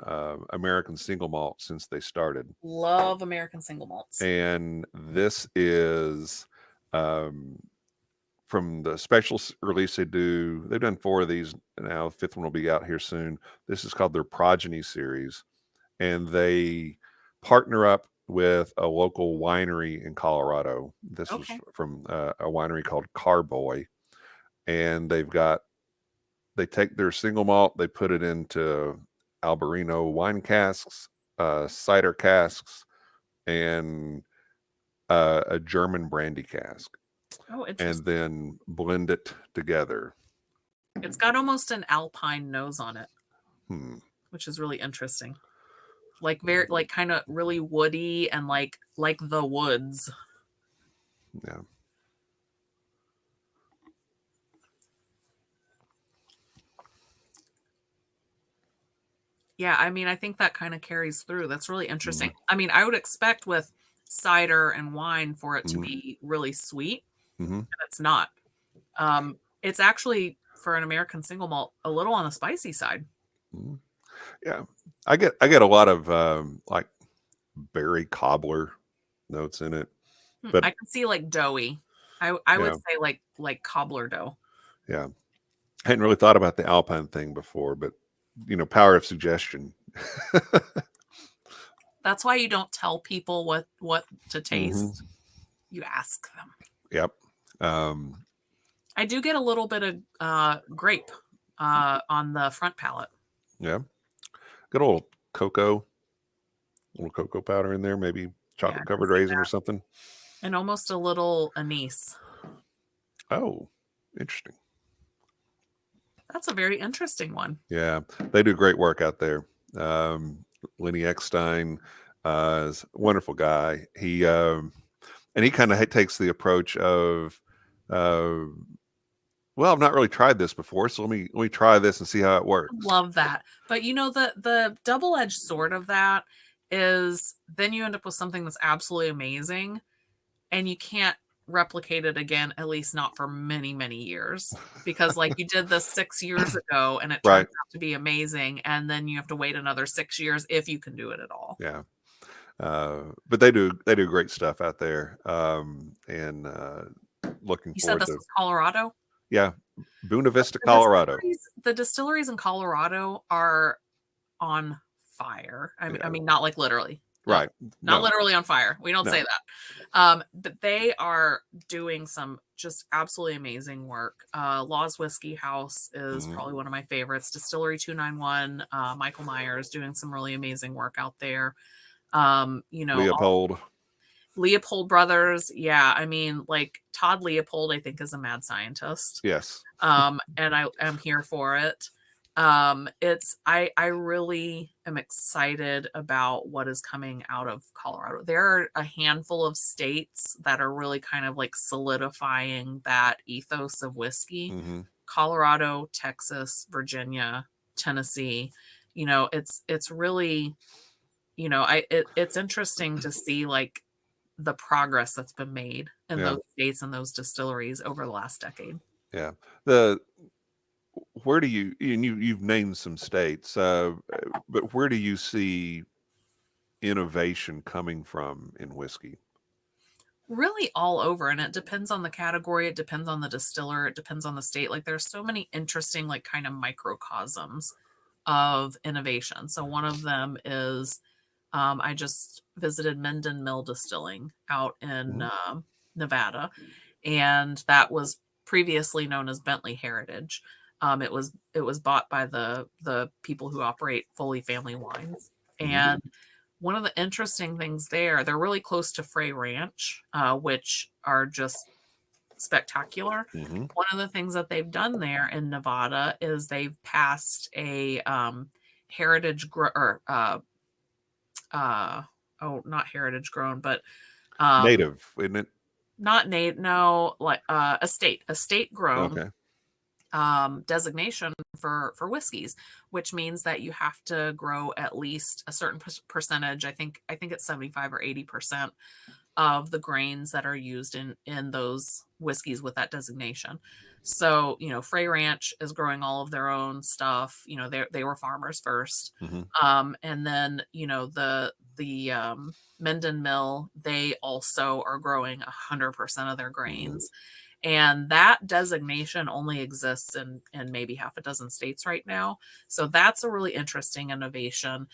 American single malt since they started,
Love American single malts.
and this is um, from the special release they do. They've done 4 of these now. The 5th one will be out here soon. This is called their Progeny Series, and they partner up with a local winery in Colorado. This was
Okay.
from a winery called Carboy, and they take their single malt, they put it into Albarino wine casks, cider casks, and a German brandy cask,
Oh,
and
interesting.
then blend it together.
It's got almost an alpine nose on it,
Hmm.
which is really interesting. Like very like kind of really woody and like the woods.
Yeah.
Yeah, I mean, I think that kind of carries through. That's really interesting.
Mhm.
I mean, I would expect with cider and wine for it to
Mhm.
be really sweet,
Mhm.
and it's not. It's actually for an American single malt a little on the spicy side.
Mhm. Yeah. I get a lot of like berry cobbler notes in it, but
I can see like doughy. I would
yeah,
say like cobbler dough.
yeah. I hadn't really thought about the Alpine thing before, but power of suggestion.
That's why you don't tell people what to
Hmm.
taste. You ask them.
Yep. Um,
I do get a little bit of grape on the front palate.
yeah. Good old cocoa, little cocoa powder in there, maybe
Yeah,
chocolate
I can
covered
see
raisin or
that.
something.
And almost a little anise.
Oh, interesting.
That's a very interesting one.
Yeah, they do great work out there. Um, Lenny Eckstein is a wonderful guy. He kind of takes the approach of, uh, well, I've not really tried this before, so let me try this and see how it works.
Love that. But the double-edged sword of that is then you end up with something that's absolutely amazing and you can't replicate it again, at least not for many, many years. Because like you did this 6 years ago and it turns
Right.
out to be amazing, and then you have to wait another 6 years if you can do it at all.
Yeah. But they do great stuff out there. And looking
You said
forward
this
to,
was Colorado?
yeah, Buena Vista,
The
Colorado.
distilleries in Colorado are on fire. I
Yeah,
mean, not like literally. No,
right.
not
No,
literally on fire. We don't say
no.
that. But they are doing some just absolutely amazing work. Law's Whiskey House is
Hmm.
probably one of my favorites. Distillery 291, Michael Myers doing some really amazing work out there. All
Leopold.
Leopold Brothers. Yeah, I mean, like Todd Leopold, I think is a mad scientist.
Yes.
And I am here for it. I really am excited about what is coming out of Colorado. There are a handful of states that are really kind of like solidifying that ethos of whiskey.
Hmm.
Colorado, Texas, Virginia, Tennessee. It's really, it's interesting to see like the progress that's been made in
Yeah.
those states and those distilleries over the last decade.
Yeah. The Where do you, and you've named some states, but where do you see innovation coming from in whiskey?
Really all over, and it depends on the category, it depends on the distiller, it depends on the state. Like there's so many interesting like kind of microcosms of innovation. So one of them is I just visited Minden Mill Distilling out in
Hmm.
Nevada, and that was previously known as Bentley Heritage. It was bought by the people who operate Foley Family Wines,
Hmm.
and one of the interesting things there, they're really close to Frey Ranch, which are just spectacular.
Hmm.
One of the things that they've done there in Nevada is they've passed a heritage or oh, not heritage grown, but um
Native, isn't it?
not Nate, no, like estate grown
Okay.
designation for whiskeys, which means that you have to grow at least a certain percentage. I think it's 75 or 80% of the grains that are used in those whiskeys with that designation. So, Frey Ranch is growing all of their own stuff. They were farmers first.
Hmm.
And then, the Minden Mill, they also are growing 100% of their
Hmm.
grains. And that designation only exists in maybe half a dozen states right now. So that's a really interesting innovation.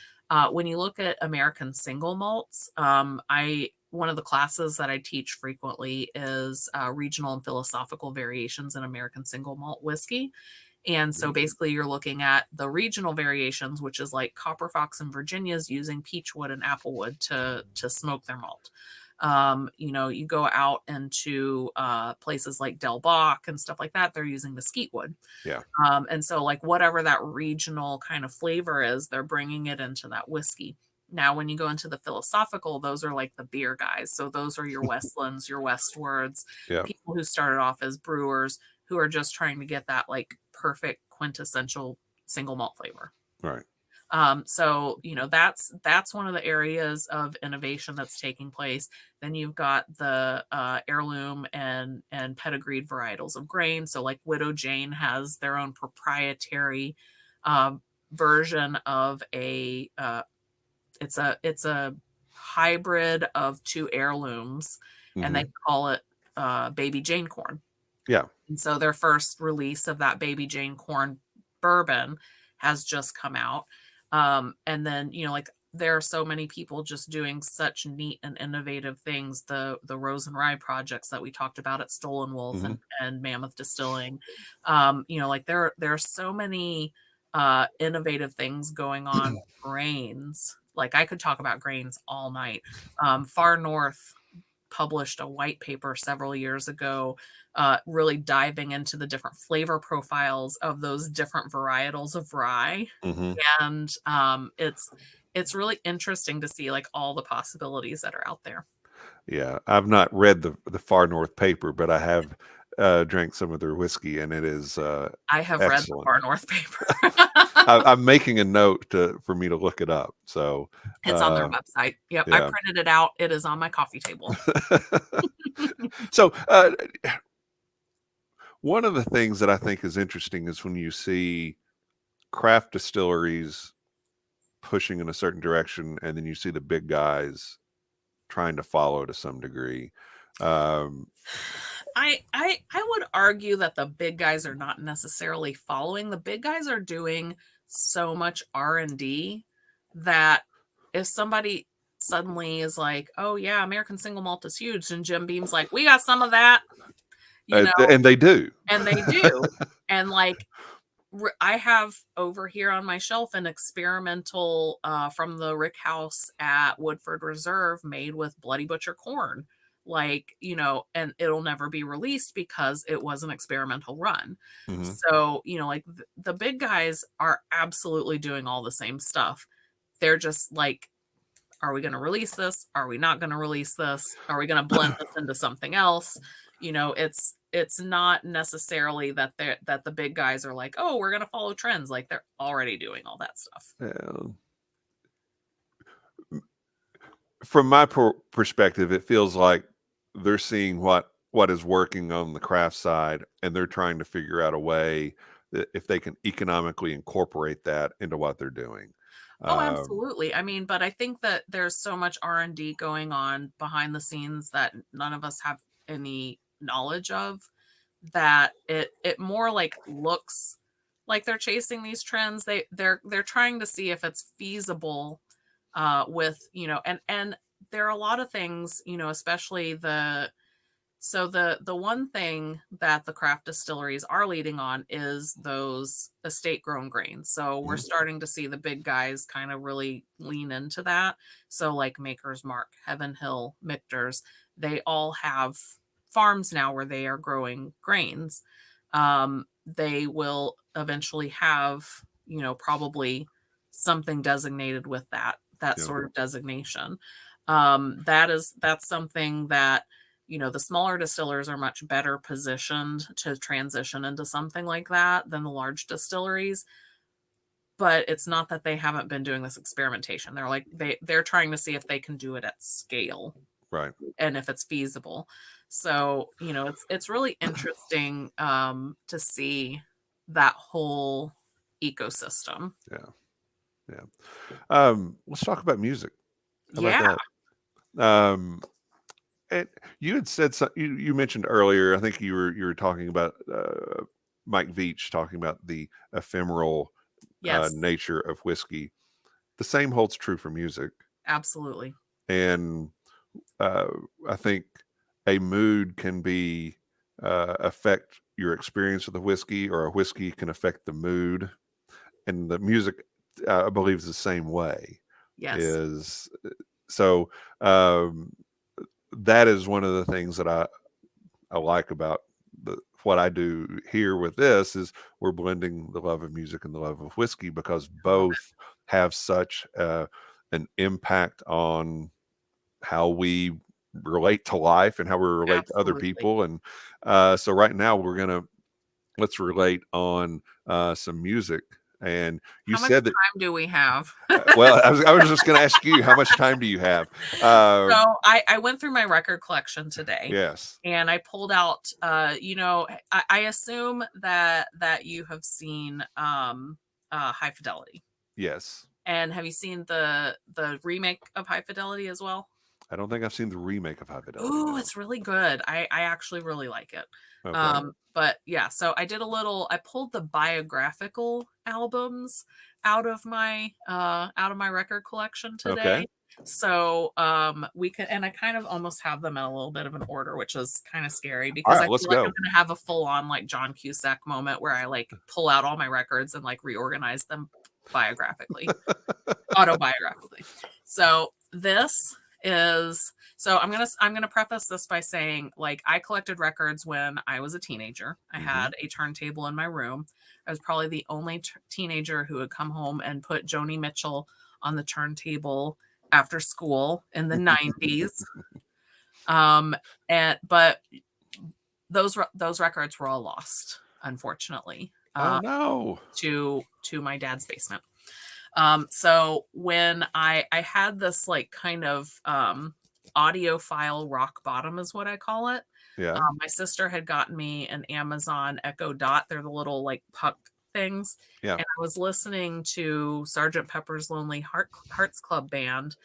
When you look at American single malts, I one of the classes that I teach frequently is regional and philosophical variations in American single malt whiskey. And so basically, you're looking at the regional variations, which is like Copper Fox in Virginia's using peachwood and applewood to smoke their malt. You go out into places like Del Bach and stuff like that, they're using mesquite wood.
Yeah.
And so, like, whatever that regional kind of flavor is, they're bringing it into that whiskey. Now, when you go into the philosophical, those are like the beer guys. So those are your Westlands, your Westwards,
Yeah.
people who started off as brewers who are just trying to get that like perfect quintessential single malt flavor.
Right.
So that's one of the areas of innovation that's taking place. Then you've got the heirloom and pedigreed varietals of grain. So like Widow Jane has their own proprietary um, version of a it's a hybrid of two heirlooms, and they
Hmm.
call it Baby Jane corn.
Yeah.
And so their first release of that Baby Jane corn bourbon has just come out. And then, like there are so many people just doing such neat and innovative things. The Rose and Rye projects that we talked about at Stolen Wolf
Hmm.
and Mammoth Distilling. Like there are so many innovative things going on with grains. Like I could talk about grains all night. Far North published a white paper several years ago, really diving into the different flavor profiles of those different varietals of rye.
Hmm.
And it's really interesting to see like all the possibilities that are out there.
Yeah. I've not read the Far North paper, but I have drank some of their whiskey, and it is
I have read the
excellent.
Far North paper.
I'm making a note for me to look it up. So,
It's on their website. Yep, I
yeah.
printed it out. It is on my coffee table.
So, one of the things that I think is interesting is when you see craft distilleries pushing in a certain direction, and then you see the big guys trying to follow to some degree.
I would argue that the big guys are not necessarily following. The big guys are doing so much R&D that if somebody suddenly is like, "Oh yeah, American single malt is huge," and Jim Beam's like, "We got some of that," you know,
And they do.
and they do. And like I have over here on my shelf an experimental from the Rick House at Woodford Reserve made with Bloody Butcher corn. Like, and it'll never be released because it was an experimental run.
Mhm.
So, like the big guys are absolutely doing all the same stuff. They're just like, are we going to release this? Are we not going to release this? Are we going to blend this into something else? It's not necessarily that the big guys are like, oh, we're going to follow trends. Like they're already doing all that stuff.
Yeah. From my perspective, it feels like they're seeing what is working on the craft side, and they're trying to figure out a way that if they can economically incorporate that into what they're doing.
Oh,
Um,
absolutely. I mean, but I think that there's so much R&D going on behind the scenes that none of us have any knowledge of, that it more like looks like they're chasing these trends. They're trying to see if it's feasible with, and there are a lot of things, especially the one thing that the craft distilleries are leading on is those estate grown grains. So we're
mhm,
starting to see the big guys kind of really lean into that. So like Maker's Mark, Heaven Hill, Michter's, they all have farms now where they are growing grains. They will eventually have, probably something designated with that
yeah,
sort of designation. That's something that the smaller distillers are much better positioned to transition into something like that than the large distilleries. But it's not that they haven't been doing this experimentation. They're like they're trying to see if they can do it at scale
right.
and if it's feasible. So, it's really interesting to see that whole ecosystem.
Yeah, yeah. Let's talk about music. How about
Yeah,
that? And you had said you mentioned earlier. I think you were talking about Mike Veach talking about the ephemeral
yes,
nature of whiskey. The same holds true for music,
absolutely.
and uh, I think a mood can be affect your experience of the whiskey, or a whiskey can affect the mood, and the music, I believe, is the same way.
Yes,
Is so um, that is one of the things that I like about what I do here with this is we're blending the love of music and the love of whiskey, because
I love it.
both have such an impact on how we relate to life and how we relate to other
Absolutely.
people. And so right now let's relate on some music. And you
How much
said that,
time do we have?
well, I was just going to ask you, how much time do you have?
So I went through my record collection today
Yes,
and I pulled out I assume that you have seen High Fidelity.
yes.
And have you seen the remake of High Fidelity as well?
I don't think I've seen the remake of High Fidelity.
Ooh,
No.
it's really good. I actually really like it.
Okay.
But yeah, so I pulled the biographical albums out of my record collection
Okay.
today. So we can, and I kind of almost have them in a little bit of an order, which is kind of scary
All
because
right.
I
Let's
feel like I'm
go.
gonna have a full on like John Cusack moment where I like pull out all my records and like reorganize them biographically, autobiographically. So this is so I'm gonna preface this by saying, like, I collected records when I was a teenager. I
Hmm.
had a turntable in my room. I was probably the only teenager who would come home and put Joni Mitchell on the turntable after school in the 90s. Um, but those records were all lost, unfortunately,
Oh no.
to my dad's basement. So when I had this like kind of audiophile rock bottom is what I call it.
Yeah.
My sister had gotten me an Amazon Echo Dot. They're the little like puck things.
Yeah.
And I was listening to Sergeant Pepper's Lonely Hearts Club Band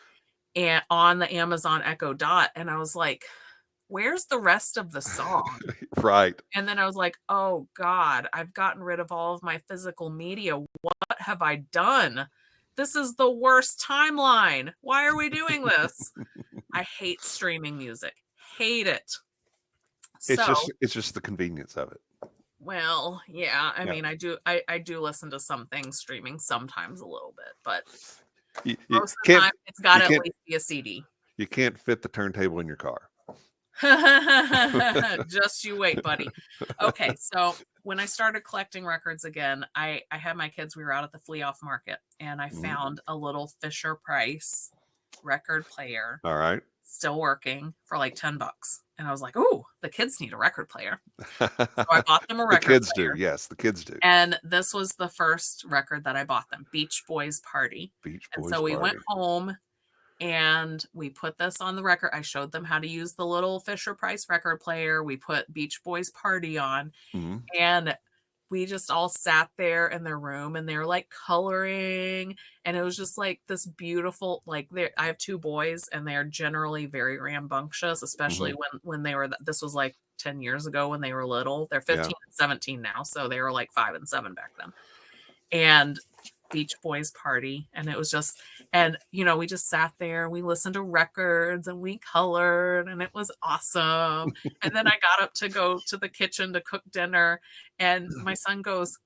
and on the Amazon Echo Dot, and I was like, "Where's the rest of the song?"
Right.
And then I was like, "Oh God, I've gotten rid of all of my physical media. What have I done? This is the worst timeline. Why are we doing this?" I hate streaming music. Hate it. So,
It's just the convenience of it.
well, yeah, I
Yeah.
mean, I do listen to some things streaming sometimes a little bit, but
You
most of the
can't
time it's got
you
to at
can't
least be a CD.
you can't fit the turntable in your car.
Just you wait, buddy. Okay, so when I started collecting records again, I had my kids, we were out at the flea off market, and I
Mhm.
found a little Fisher Price record player
All right.
still working for like 10 bucks. And I was like, "Ooh, the kids need a record player." So I bought them a
The
record
kids do.
player.
Yes, the kids do.
And this was the first record that I bought them, Beach Boys Party.
Beach
And
Boys
so we went
Party.
home and we put this on the record. I showed them how to use the little Fisher Price record player. We put Beach Boys Party on,
Mhm.
and we just all sat there in their room and they were like coloring, and it was just like this beautiful, like, I have two boys and they're generally very rambunctious, especially
Mhm.
when they were, this was like 10 years ago when they were little. They're
Yeah.
15 and 17 now, so they were like 5 and 7 back then. And Beach Boys Party, and it was just, and we just sat there, we listened to records and we colored, and it was awesome. And then I got up to go to the kitchen to cook dinner, and my son goes,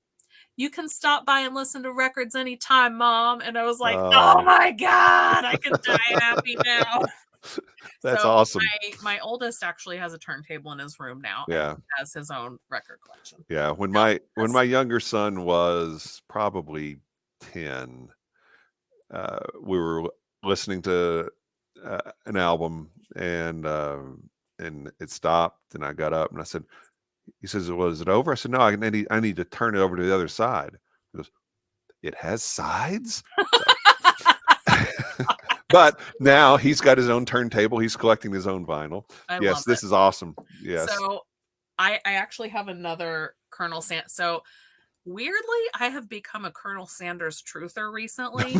"You can stop by and listen to records anytime, Mom." And I was like, "Oh
Oh.
my God, I can die happy now."
That's
So
awesome.
my oldest actually has a turntable in his room now, and
Yeah.
he has his own record collection.
Yeah.
Now,
When my younger son was probably 10, we were listening to an album, and it stopped, and I got up and I said, he says, "Well, is it over?" I said, "No, I need to turn it over to the other side." He goes, "It has sides?" So but now he's got his own turntable. He's collecting his own vinyl.
I love
Yes,
it.
this is awesome. Yes.
So I actually have another Colonel Sanders. So weirdly, I have become a Colonel Sanders truther recently.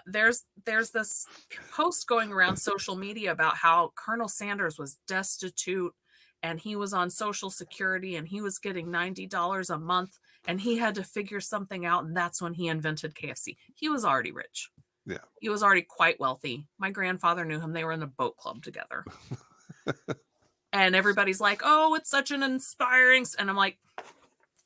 There's this post going around social media about how Colonel Sanders was destitute and he was on Social Security and he was getting $90 a month and he had to figure something out, and that's when he invented KFC. He was already rich.
Yeah.
He was already quite wealthy. My grandfather knew him. They were in a boat club together. And everybody's like, "Oh, it's such an inspiring," and I'm like,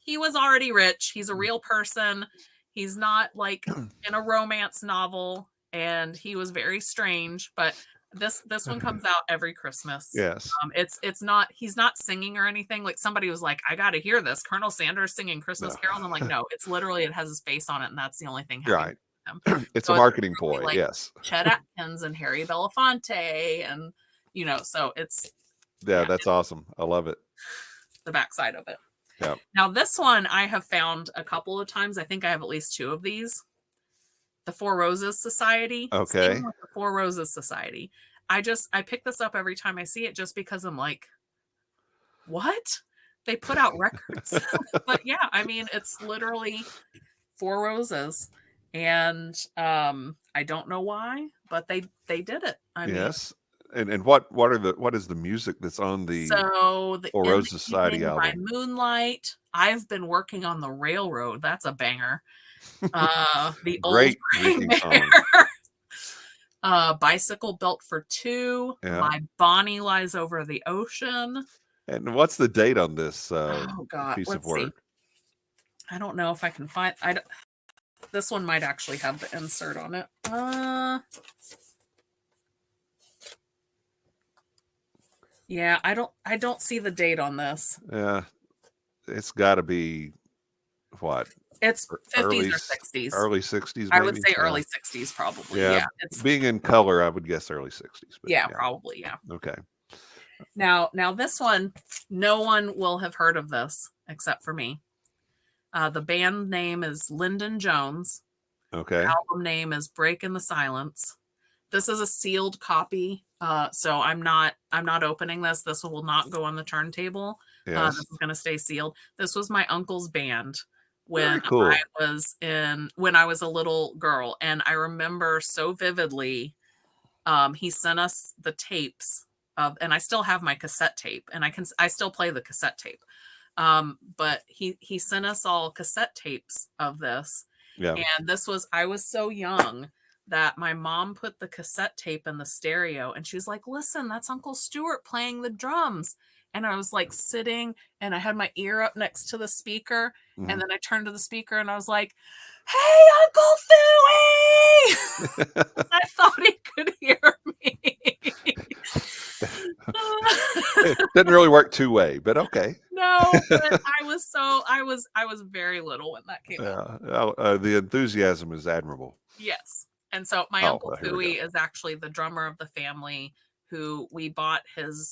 he was already rich. He's a real person. He's not like in a romance novel, and he was very strange, but this one comes out every Christmas.
Yes.
It's not, he's not singing or anything. Like, somebody was like, "I got to hear this. Colonel Sanders singing Christmas
No.
carols." I'm like, "No, it's literally, it has his face on it, and that's the only thing having
Right.
him."
It's a
So it's
marketing
literally
ploy.
like
Yes.
Chet Atkins and Harry Belafonte, and so it's,
Yeah,
yeah,
that's awesome. I love it.
the backside of it.
Yeah.
Now, this one I have found a couple of times. I think I have at least two of these. The Four Roses Society. Same
Okay.
with the Four Roses Society. I pick this up every time I see it just because I'm like, what? They put out records. But yeah, I mean, it's literally Four Roses. And I don't know why, but they did it. I mean,
Yes. And what is the music that's on the
so the
Four
In
Roses
the
Society
Evening by
album?
Moonlight. I've been working on the Railroad. That's a banger. The Old
Great
Gray
drinking
Mare.
song.
Bicycle Built for Two.
Yeah.
My Bonnie Lies Over the Ocean.
And what's the date on this
Oh God,
piece of
let's see.
work?
I don't know if I can find. This one might actually have the insert on it. Yeah, I don't see the date on this.
Yeah. It's got to be what?
It's 50s
Early
or 60s.
early 60s
I would
maybe?
say
Yeah.
early 60s probably.
Yeah.
Yeah, it's,
Being in color, I would guess early 60s. But
yeah, probably, yeah.
Okay.
Now this one, no one will have heard of this except for me. The band name is Lyndon Jones.
Okay.
Album name is Break in the Silence. This is a sealed copy, so I'm not opening this. This will not go on the turntable.
Yes.
This is going to stay sealed. This was my uncle's band
Very cool.
when I was a little girl, and I remember so vividly, he sent us the tapes of, and I still have my cassette tape, and I still play the cassette tape. But he sent us all cassette tapes of this,
Yeah.
and I was so young that my mom put the cassette tape in the stereo, and she was like, "Listen, that's Uncle Stuart playing the drums." And I was like sitting, and I had my ear up next to the speaker, and
Mhm.
then I turned to the speaker and I was like, "Hey, Uncle Philly!" I thought he could hear me.
It doesn't really work two-way, but okay.
No, but I was very little when that came out.
Yeah. Oh, the enthusiasm is admirable.
Yes. And so my
Oh,
uncle
well, here we go.
Fooey is actually the drummer of the family, who we bought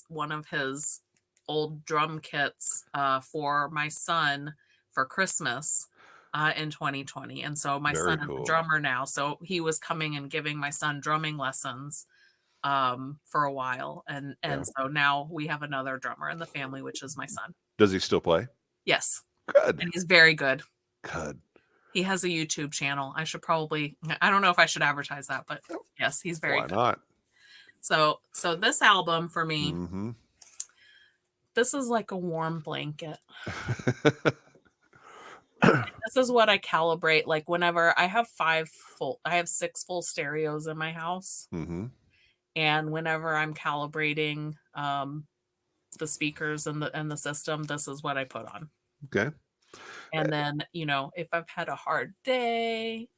one of his old drum kits for my son for Christmas in 2020. And so my
Very
son is a
cool.
drummer now. So he was coming and giving my son drumming lessons for a while.
Yeah.
And so now we have another drummer in the family, which is my son.
Does he still play?
Yes.
Good.
And he's very good.
Good.
He has a YouTube channel. I don't know if I should advertise that, but yes, he's very
Why
good.
not?
So this album for me,
Mhm.
this is like a warm blanket. This is what I calibrate like whenever I have 6 full stereos in my house,
Mhm.
and whenever I'm calibrating the speakers and the system, this is what I put on.
Okay.
And then, if I've had a hard day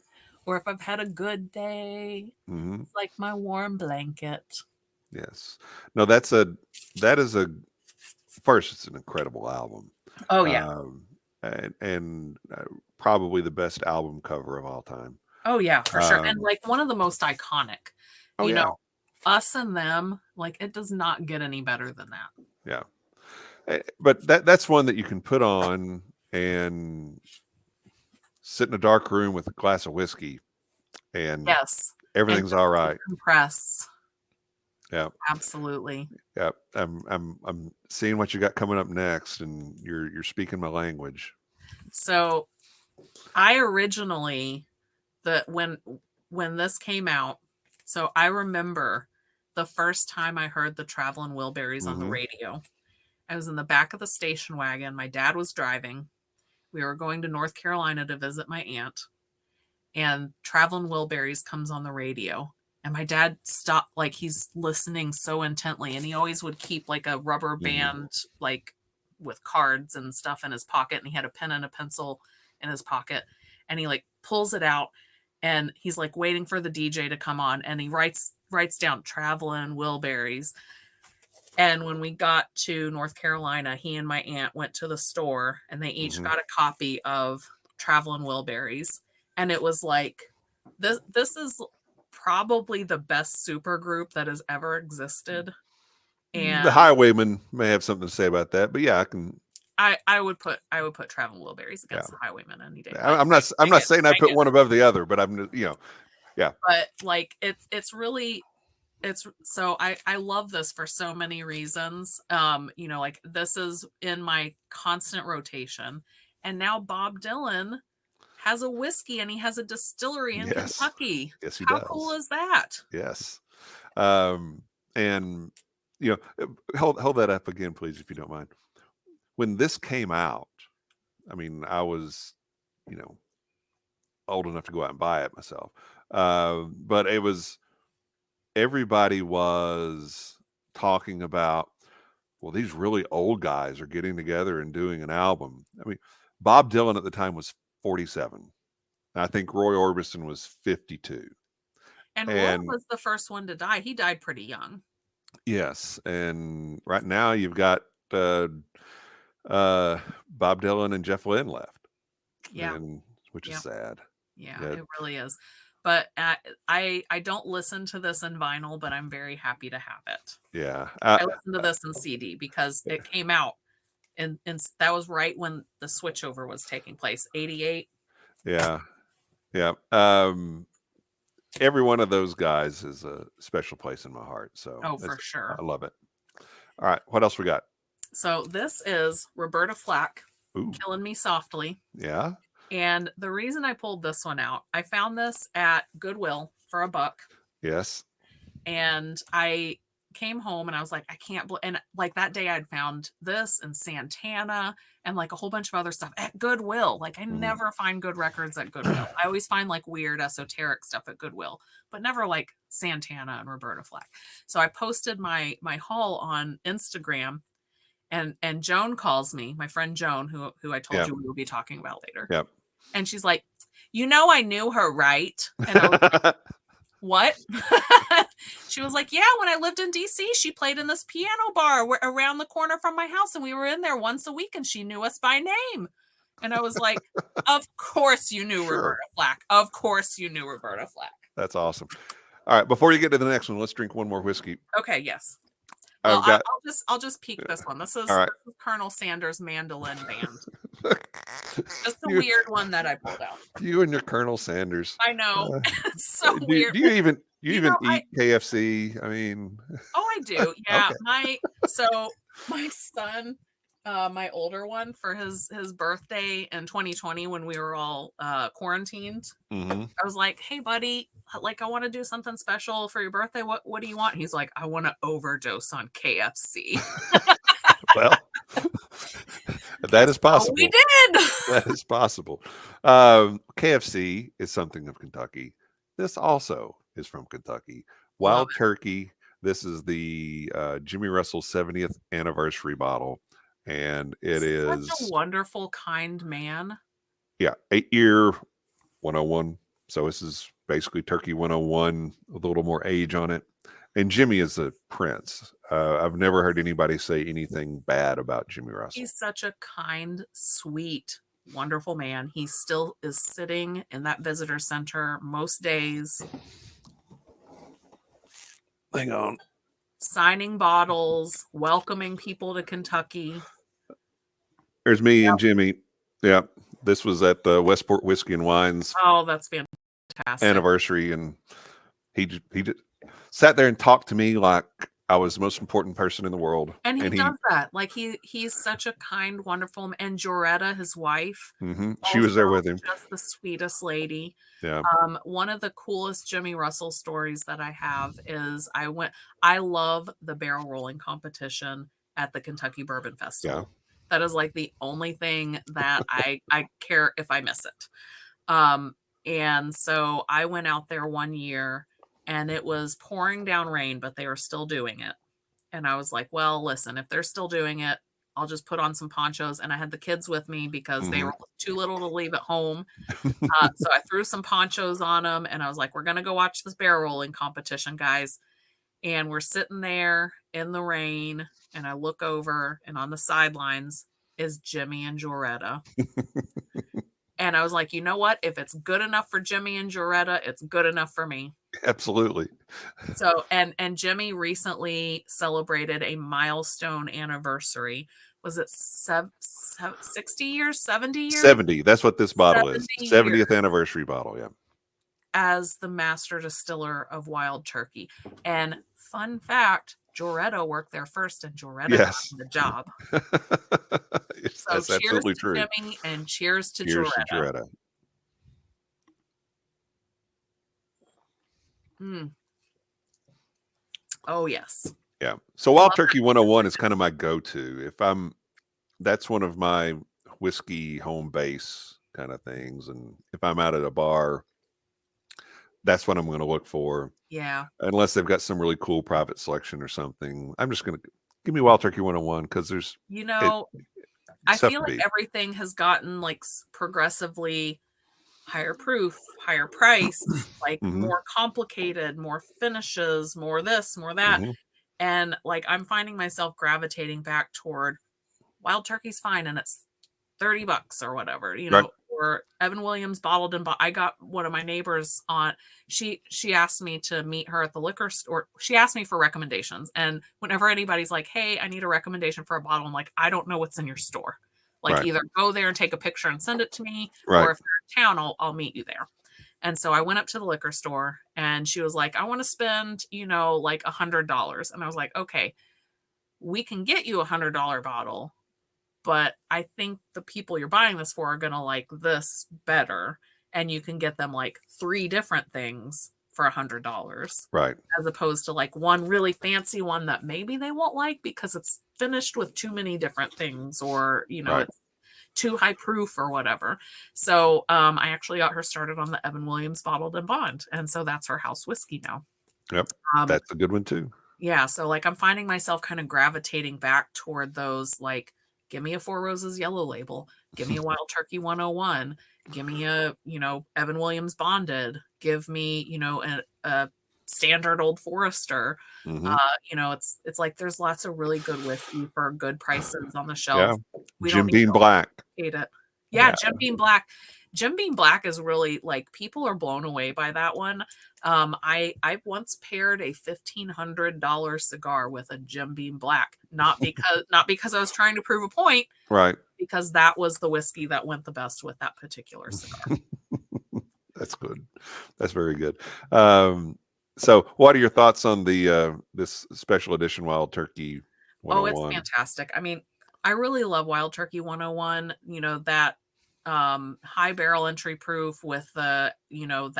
or if I've had a good day,
Mhm.
it's like my warm blanket.
Yes. No, that is a first, it's an incredible album.
Oh, yeah.
Um, and probably the best album cover of all time.
Oh, yeah, for sure, and,
Um,
like, one of the most iconic.
oh,
You know,
yeah.
Us and Them, like, it does not get any better than that.
Yeah. But that's one that you can put on and sit in a dark room with a glass of whiskey and
Yes, and
everything's
just
all right.
decompress.
Yeah.
Absolutely.
Yeah. I'm seeing what you got coming up next, and you're speaking my language.
So, I originally the when this came out, so I remember the first time I heard the Travelin' Wilburys on the
Mhm.
radio. I was in the back of the station wagon, my dad was driving. We were going to North Carolina to visit my aunt, and Travelin' Wilburys comes on the radio. And my dad stopped, like, he's listening so intently, and he always would keep like a rubber
Mhm.
band, like with cards and stuff in his pocket, and he had a pen and a pencil in his pocket, and he like pulls it out, and he's like waiting for the DJ to come on, and he writes down Travelin' Wilburys. And when we got to North Carolina, he and my aunt went to the store, and they each
Mhm.
got a copy of Travelin' Wilburys. And it was like, this is probably the best super group that has ever existed.
The
And
Highwaymen may have something to say about that, but yeah, I can.
I would put Travelin' Wilburys
Yeah.
against the Highwaymen any day. But
I'm not saying I put one above the other, but yeah.
but like it's really it's so I love this for so many reasons. Like, this is in my constant rotation. And now Bob Dylan has a whiskey, and he has a distillery in
Yes.
Kentucky.
Yes, he
How cool
does.
is that?
Yes. Um, and hold that up again, please, if you don't mind. When this came out, I mean, I was, you know, old enough to go out and buy it myself. But it was everybody was talking about, well, these really old guys are getting together and doing an album. I mean, Bob Dylan at the time was 47. I think Roy Orbison was 52.
And Roy
And
was the first one to die. He died pretty young.
yes, and right now you've got uh, Bob Dylan and Jeff Lynne left,
Yeah.
and which is
Yeah.
sad.
Yeah,
Yeah,
it really is. But I don't listen to this in vinyl, but I'm very happy to have it.
yeah,
I listen to this in CD because it came out, and that was right when the switchover was taking place, 88.
yeah, yeah. Every one of those guys is a special place in my heart. So
Oh, for sure.
I love it. All right, what else we got?
So this is Roberta Flack,
Ooh,
Killing Me Softly.
yeah.
And the reason I pulled this one out, I found this at Goodwill for $1.
Yes.
And I came home and I was like, I can't and like that day I'd found this and Santana and like a whole bunch of other stuff at Goodwill. Like I never find good records at Goodwill. I always find like weird esoteric stuff at Goodwill, but never like Santana and Roberta Flack. So I posted my haul on Instagram, and Joan calls me, my friend Joan, who I told
Yeah.
you we will be talking about later.
Yep.
And she's like, I knew her, right? And I was like, what? She was like, yeah, when I lived in DC, she played in this piano bar around the corner from my house, and we were in there once a week, and she knew us by name. And I was like, of course you knew
Sure.
Roberta Flack. Of course you knew Roberta Flack.
That's awesome. All right, before you get to the next one, let's drink one more whiskey.
Okay, yes. Well, I'll just peek this one. This is,
All right.
this is Colonel Sanders' mandolin band. Just a weird one that I pulled out.
You and your Colonel Sanders.
I know. It's so weird.
Do you even eat KFC? I mean,
oh, I do. Yeah.
Okay.
My son, my older one, for his birthday in 2020 when we were all quarantined, I was like, hey buddy, like I want to do something special for your birthday. What do you want? He's like, I want to overdose on KFC.
Well, that is possible.
We did.
That is possible. KFC is something of Kentucky. This also is from Kentucky. Wild Turkey. This is the Jimmy Russell 70th anniversary bottle. And it is
such a wonderful, kind man.
Yeah, 8-year 101. So this is basically Turkey 101 with a little more age on it. And Jimmy is a prince. I've never heard anybody say anything bad about Jimmy Russell.
He's such a kind, sweet, wonderful man. He still is sitting in that visitor center most days.
Hang on.
Signing bottles, welcoming people to Kentucky.
There's me and Jimmy. Yeah, this was at the Westport Whiskey and Wines.
Oh, that's fantastic.
Anniversary, and he just sat there and talked to me like I was the most important person in the world.
And he does that. Like he's such a kind, wonderful, and Joretta, his wife,
she was there with him.
Just the sweetest lady.
Yeah.
One of the coolest Jimmy Russell stories that I have is I love the barrel rolling competition at the Kentucky Bourbon Festival.
Yeah.
That is like the only thing that I care if I miss it. And so I went out there one year and it was pouring down rain, but they were still doing it. And I was like, well, listen, if they're still doing it, I'll just put on some ponchos. And I had the kids with me because they were too little to leave at home. So I threw some ponchos on them and I was like, we're going to go watch this barrel rolling competition, guys. And we're sitting there in the rain. And I look over and on the sidelines is Jimmy and Joretta. And I was like, you know what? If it's good enough for Jimmy and Joretta, it's good enough for me.
Absolutely.
So, and Jimmy recently celebrated a milestone anniversary. Was it 60 years, 70 years?
70. That's what this bottle is. 70th
years.
Anniversary bottle. Yeah.
As the master distiller of Wild Turkey. And fun fact, Joretta worked there first and Joretta got the job.
Yes,
so
that's absolutely true.
Jimmy and cheers to
Cheers
Joretta.
to Joretta.
Oh, yes.
Yeah. So Wild Turkey 101 is kind of my go-to. That's one of my whiskey home base kind of things. And if I'm out at a bar, that's what I'm going to look for.
Yeah.
Unless they've got some really cool private selection or something. I'm just going to give me Wild Turkey 101 because there's,
I feel like everything has gotten like progressively higher proof, higher price, like more complicated, more finishes, more this, more that. And like I'm finding myself gravitating back toward Wild Turkey's fine and it's $30 or whatever, or Evan Williams bottled and I got one of my neighbors on, she asked me to meet her at the liquor store. She asked me for recommendations. And whenever anybody's like, hey, I need a recommendation for a bottle, I'm like, I don't know what's in your store. Like either go there and take a picture and send it to me, or if you're in town, I'll meet you there. And so I went up to the liquor store and she was like, I want to spend, like $100. And I was like, okay, we can get you $100 bottle, but I think the people you're buying this for are going to like this better. And you can get them like 3 different things for $100,
Right.
as opposed to like one really fancy one that maybe they won't like because it's finished with too many different things, or,
Right.
it's too high proof or whatever. So I actually got her started on the Evan Williams Bottled and Bond. And so that's her house whiskey now.
Yep.
Um,
That's a good one too.
yeah, so like I'm finding myself kind of gravitating back toward those, like, give me a Four Roses Yellow Label, give me a Wild Turkey 101, give me a, Evan Williams Bonded, give me, a standard Old Forester.
Hmm.
It's like there's lots of really good whiskey for good prices on the
Yeah.
shelf. We don't
Jim
need
Beam
to
Black.
hate it. Yeah,
Yeah.
Jim Beam Black. Jim Beam Black is really like, people are blown away by that one. I once paired a $1,500 cigar with a Jim Beam Black, not because I was trying to prove a point,
Right.
because that was the whiskey that went the best with that particular cigar.
That's good. That's very good. So what are your thoughts on the this special edition Wild Turkey
Oh, it's
101?
fantastic. I mean, I really love Wild Turkey 101, that high barrel entry proof with the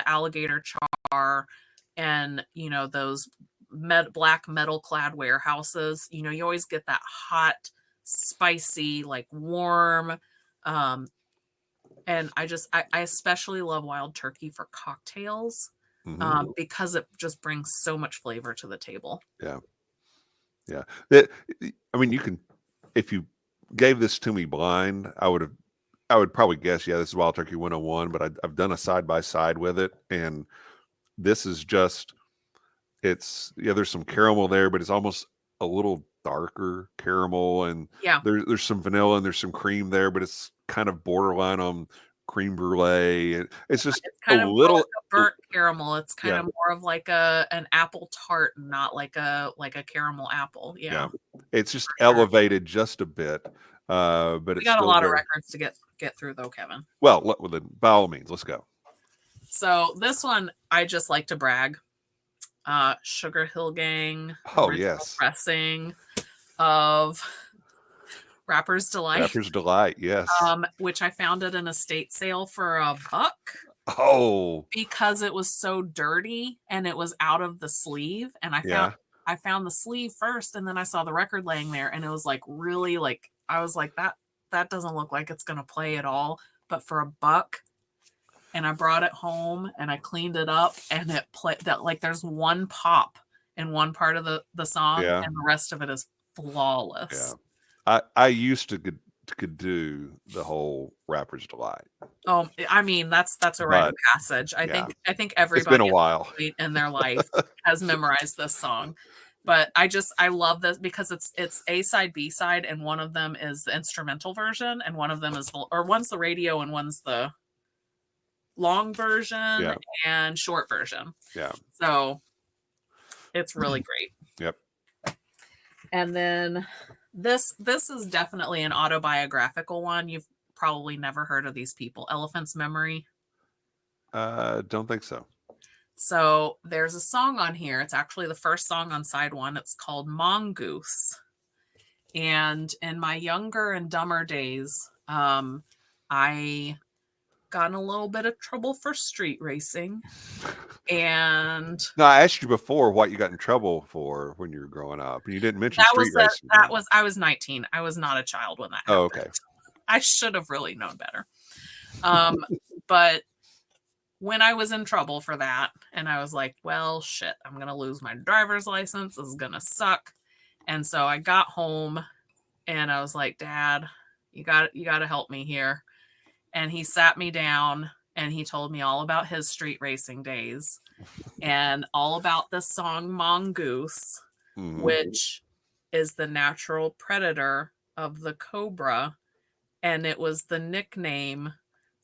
alligator char, and those black metal clad warehouses. You always get that hot, spicy, like warm. Um, and I especially love Wild Turkey for cocktails,
Hmm.
because it just brings so much flavor to the table.
Yeah. Yeah. That, I mean, you can, if you gave this to me blind, I would probably guess, yeah, this is Wild Turkey 101, but I've done a side by side with it. And this is just, yeah, there's some caramel there, but it's almost a little darker caramel. And
Yeah.
there's some vanilla and there's some cream there, but it's kind of borderline on creme brulee. And it's just
It's
a
kind of more like
little,
a burnt caramel. It's kind
yeah,
of more of like an apple tart, not like a caramel apple.
yeah.
Yeah,
It's just
for sure.
elevated just a bit, but
We
it's
got a
still
lot of
very
records to get through though, Kevin.
well. By all means, let's go.
So this one, I just like to brag. Sugar Hill Gang
Oh
original
yes,
pressing of Rapper's Delight,
Rapper's Delight. Yes.
which I found at an estate sale for $1
Oh
because it was so dirty and it was out of the sleeve. And
yeah,
I found the sleeve first, and then I saw the record laying there, and it was like really, like, I was like, that doesn't look like it's gonna play at all. But for $1, and I brought it home and I cleaned it up, and it played that, like, there's one pop in one part of the song,
yeah,
and the rest of it is
yeah.
flawless.
I used to could do the whole Rapper's Delight,
Oh, I mean, that's a rite of
but
passage. I
yeah,
think I think
it's been a
everybody at
while.
some point in their life has memorized this song. But I love this because it's A side, B side, and one of them is the instrumental version, and one of them is or one's the radio and one's the long version
Yeah,
and short version.
yeah,
So it's really great.
yep.
And then this is definitely an autobiographical one. You've probably never heard of these people. Elephant's Memory.
Don't think so.
So there's a song on here. It's actually the first song on side one. It's called Mongoose. And in my younger and dumber days, I got in a little bit of trouble for street racing. And
No, I asked you before what you got in trouble for when you were growing up, and you didn't mention street racing again.
I was 19. I was not a child when that
Oh,
happened.
okay.
I should have really known better. But when I was in trouble for that, and I was like, well, shit, I'm going to lose my driver's license. This is going to suck. And so I got home and I was like, Dad, you got to help me here. And he sat me down and he told me all about his street racing days and all about this song Mongoose, which is the natural predator of the cobra. And it was the nickname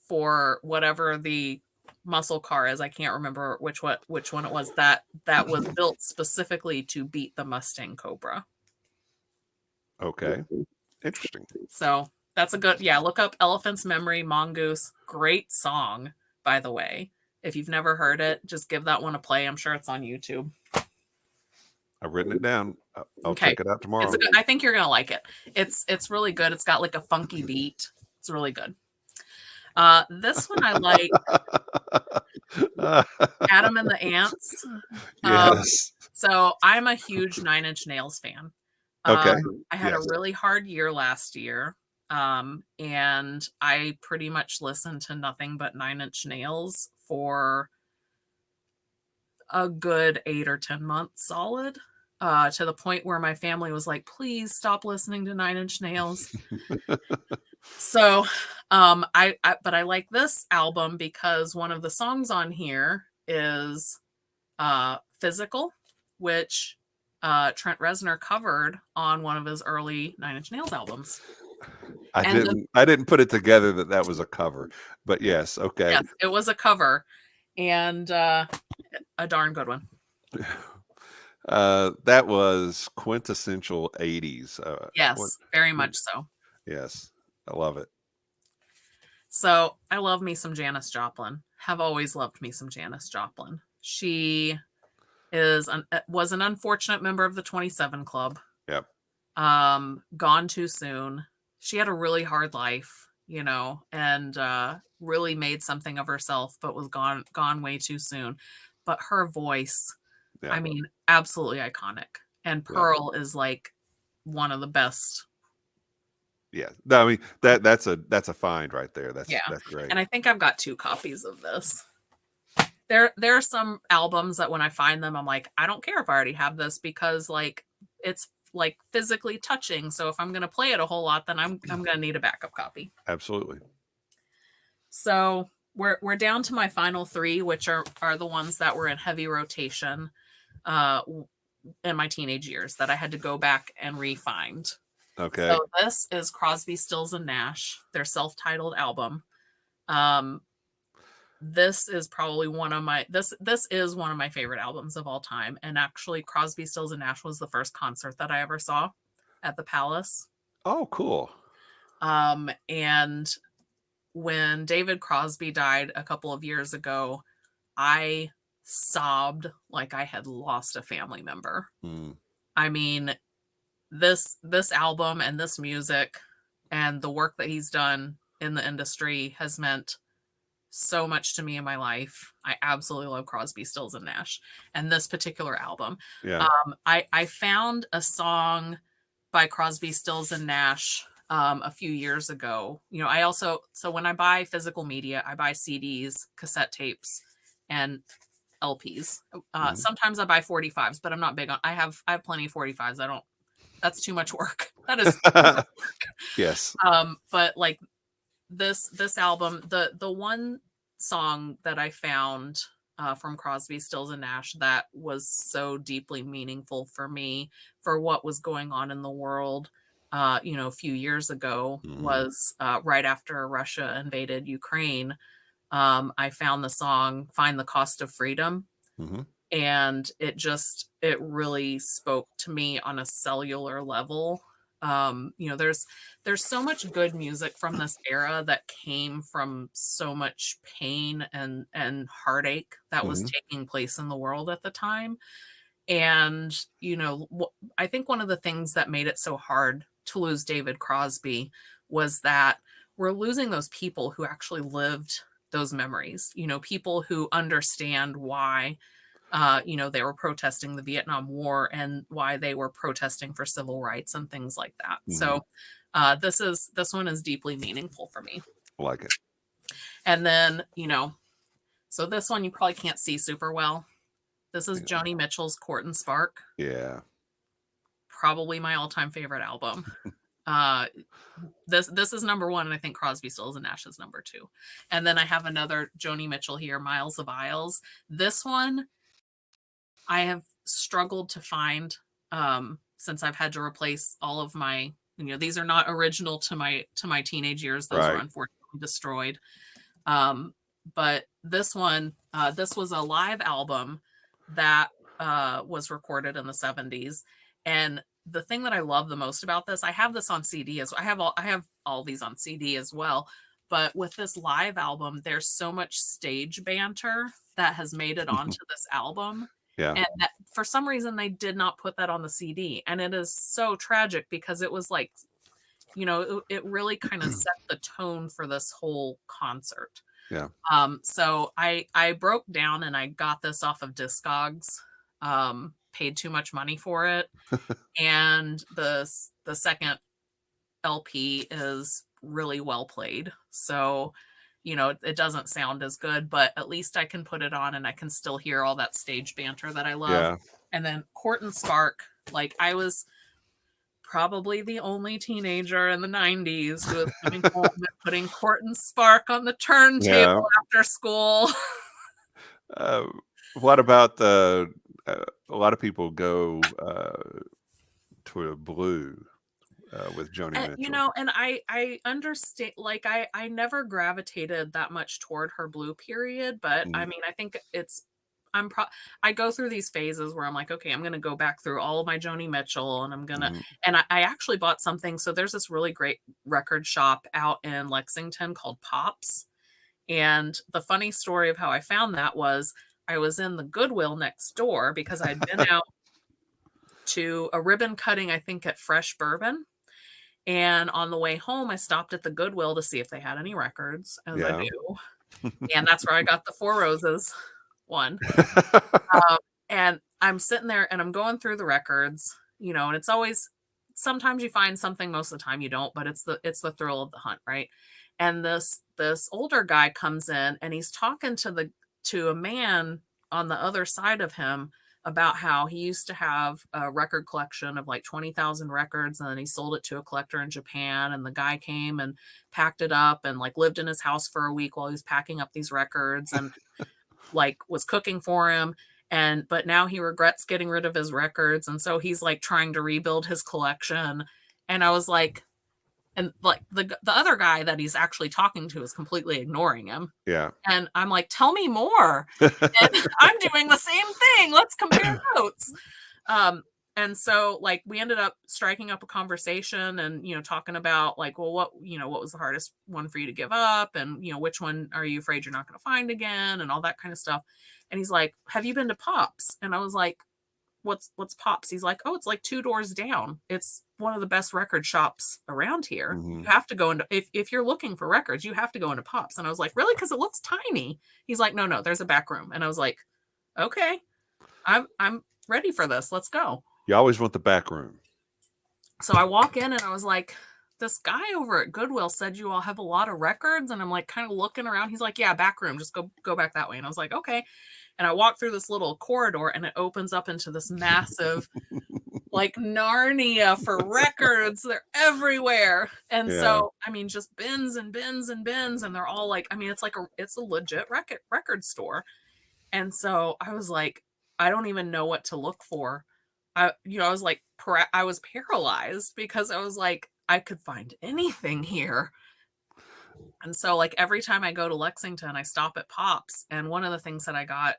for whatever the muscle car is. I can't remember which one it was that was built specifically to beat the Mustang Cobra.
Okay, interesting.
So that's a good, yeah, look up Elephant's Memory, Mongoose. Great song, by the way. If you've never heard it, just give that one a play. I'm sure it's on YouTube.
I've written it down. I'll
Okay.
check it out
It's a
tomorrow.
good, I think you're gonna like it. It's really good. It's got like a funky beat. It's really good. This one I like, Adam and the Ants. Um,
Yes.
so I'm a huge Nine Inch Nails fan.
Okay.
I had a
Yes.
really hard year last year. And I pretty much listened to nothing but Nine Inch Nails for a good 8 or 10 months solid. To the point where my family was like, please stop listening to Nine Inch Nails. So, but I like this album because one of the songs on here is Physical, which Trent Reznor covered on one of his early Nine Inch Nails albums. And
I didn't put it together that that was a cover, but yes, okay.
yes, it was a cover and a darn good one.
That was quintessential 80s. What
Yes, very much so.
yes, I love it.
So I love me some Janis Joplin. Have always loved me some Janis Joplin. She was an unfortunate member of the 27 Club.
Yep.
Gone too soon. She had a really hard life, and really made something of herself, but was gone way too soon. But her voice,
Yeah.
I mean, absolutely iconic. And
Yeah.
Pearl is like one of the best.
Yeah. No, I mean that's a find right there.
Yeah.
That's great.
And I think I've got 2 copies of this. There are some albums that when I find them, I'm like, I don't care if I already have this because like it's like physically touching. So if I'm gonna play it a whole lot, then I'm gonna need a backup copy.
Absolutely.
So we're down to my final 3, which are the ones that were in heavy rotation in my teenage years that I had to go back and re-find.
Okay.
So this is Crosby, Stills and Nash, their self-titled album. This is probably one of my this is one of my favorite albums of all time. And actually, Crosby, Stills and Nash was the first concert that I ever saw at the Palace.
Oh, cool.
And when David Crosby died a couple of years ago, I sobbed like I had lost a family member.
Mm.
I mean, this album and this music and the work that he's done in the industry has meant so much to me in my life. I absolutely love Crosby, Stills and Nash and this particular album.
Yeah.
I found a song by Crosby, Stills and Nash a few years ago. So when I buy physical media, I buy CDs, cassette tapes, and LPs.
Mhm.
Sometimes I buy 45s, but I'm not big on. I have plenty of 45s. I don't. That's too much work. That is too much work.
Yes.
But like this album, the one song that I found from Crosby, Stills and Nash that was so deeply meaningful for me for what was going on in the world, a few years ago
Mhm.
was right after Russia invaded Ukraine. I found the song "Find the Cost of Freedom."
Mhm.
And it really spoke to me on a cellular level. There's so much good music from this era that came from so much pain and heartache that was
Mhm.
taking place in the world at the time. And I think one of the things that made it so hard to lose David Crosby was that we're losing those people who actually lived those memories, people who understand why they were protesting the Vietnam War and why they were protesting for civil rights and things like that.
Mhm.
So this one is deeply meaningful for me.
I like it.
And then, so this one you probably can't see super well. This is Joni Mitchell's Court and Spark.
Yeah.
Probably my all-time favorite album. This is number 1, and I think Crosby, Stills and Nash is number 2. And then I have another Joni Mitchell here, Miles of Isles. This one I have struggled to find since I've had to replace all of my, these are not original to my teenage years. Those were
Right.
unfortunately destroyed. But this one, this was a live album that was recorded in the 70s. And the thing that I love the most about this, I have this on CD I have all these on CD as well. But with this live album, there's so much stage banter that has made it onto this album.
Yeah.
And that, for some reason, they did not put that on the CD. And it is so tragic because it was like, it really kind of set the tone for this whole concert.
Yeah.
So I broke down and I got this off of Discogs, paid too much money for it. And the second LP is really well played. So, it doesn't sound as good, but at least I can put it on and I can still hear all that stage banter that I love.
Yeah.
And then Court and Spark, like I was probably the only teenager in the 90s who was coming home and putting Court and Spark on the turntable
Yeah.
after school.
Uh, what about the a lot of people go to a blue with Joni Mitchell.
And I understand, like I never gravitated that much toward her blue period, but I
Mhm.
mean, I think I go through these phases where I'm like, okay, I'm gonna go back through all of my Joni Mitchell and
Mhm.
I actually bought something. So there's this really great record shop out in Lexington called Pops. And the funny story of how I found that was I was in the Goodwill next door because I'd been out to a ribbon cutting, I think at Fresh Bourbon. And on the way home, I stopped at the Goodwill to see if they had any records, as I
Yeah.
do. And that's where I got the Four Roses one. Um, and I'm sitting there and I'm going through the records, and it's always, sometimes you find something, most of the time you don't, but it's the thrill of the hunt, right? And this older guy comes in and he's talking to a man on the other side of him about how he used to have a record collection of like 20,000 records and then he sold it to a collector in Japan, and the guy came and packed it up and like lived in his house for a week while he was packing up these records and like was cooking for him. And but now he regrets getting rid of his records, and so he's like trying to rebuild his collection. And I was like, and like the other guy that he's actually talking to is completely ignoring him.
Yeah.
And I'm like, tell me more. And I'm doing the same thing. Let's compare notes. Um, and so like we ended up striking up a conversation and talking about like, well, what was the hardest one for you to give up, and which one are you afraid you're not going to find again, and all that kind of stuff. And he's like, have you been to Pops? And I was like, what's Pops? He's like, oh, it's like 2 doors down. It's one of the best record shops around here. You
Mhm.
have to go into, if you're looking for records, you have to go into Pops. And I was like, really? Because it looks tiny. He's like, no, there's a back room. And I was like, okay, I'm ready for this. Let's go.
You always want the back room.
So I walk in and I was like, this guy over at Goodwill said you all have a lot of records. And I'm like kind of looking around. He's like, yeah, back room. Just go back that way. And I was like, okay. And I walk through this little corridor and it opens up into this massive, like Narnia for records. They're everywhere. And
Yeah.
so, I mean, just bins and bins and bins. And they're all like, I mean, it's a legit record store. And so I was like, I don't even know what to look for. I was like, I was paralyzed because I was like, I could find anything here. And so like every time I go to Lexington, I stop at Pops. And one of the things that I got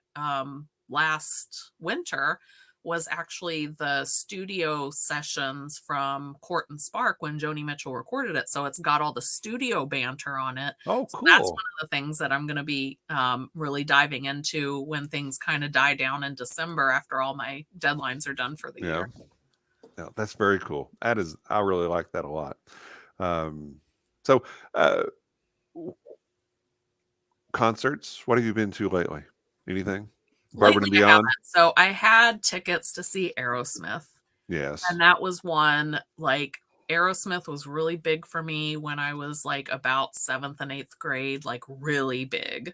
last winter was actually the studio sessions from Court and Spark when Joni Mitchell recorded it. So it's got all the studio banter on it.
Oh,
So that's
cool.
one of the things that I'm going to be really diving into when things kind of die down in December after all my deadlines are done for the
Yeah.
year.
Yeah, that's very cool. That is, I really like that a lot. Um, so, uh, w- concerts. What have you been to lately? Anything? Bourbon
Lately,
and
I
Beyond.
haven't. So I had tickets to see Aerosmith.
Yes.
And that was one, like, Aerosmith was really big for me when I was, like, about 7th and 8th grade, like, really big.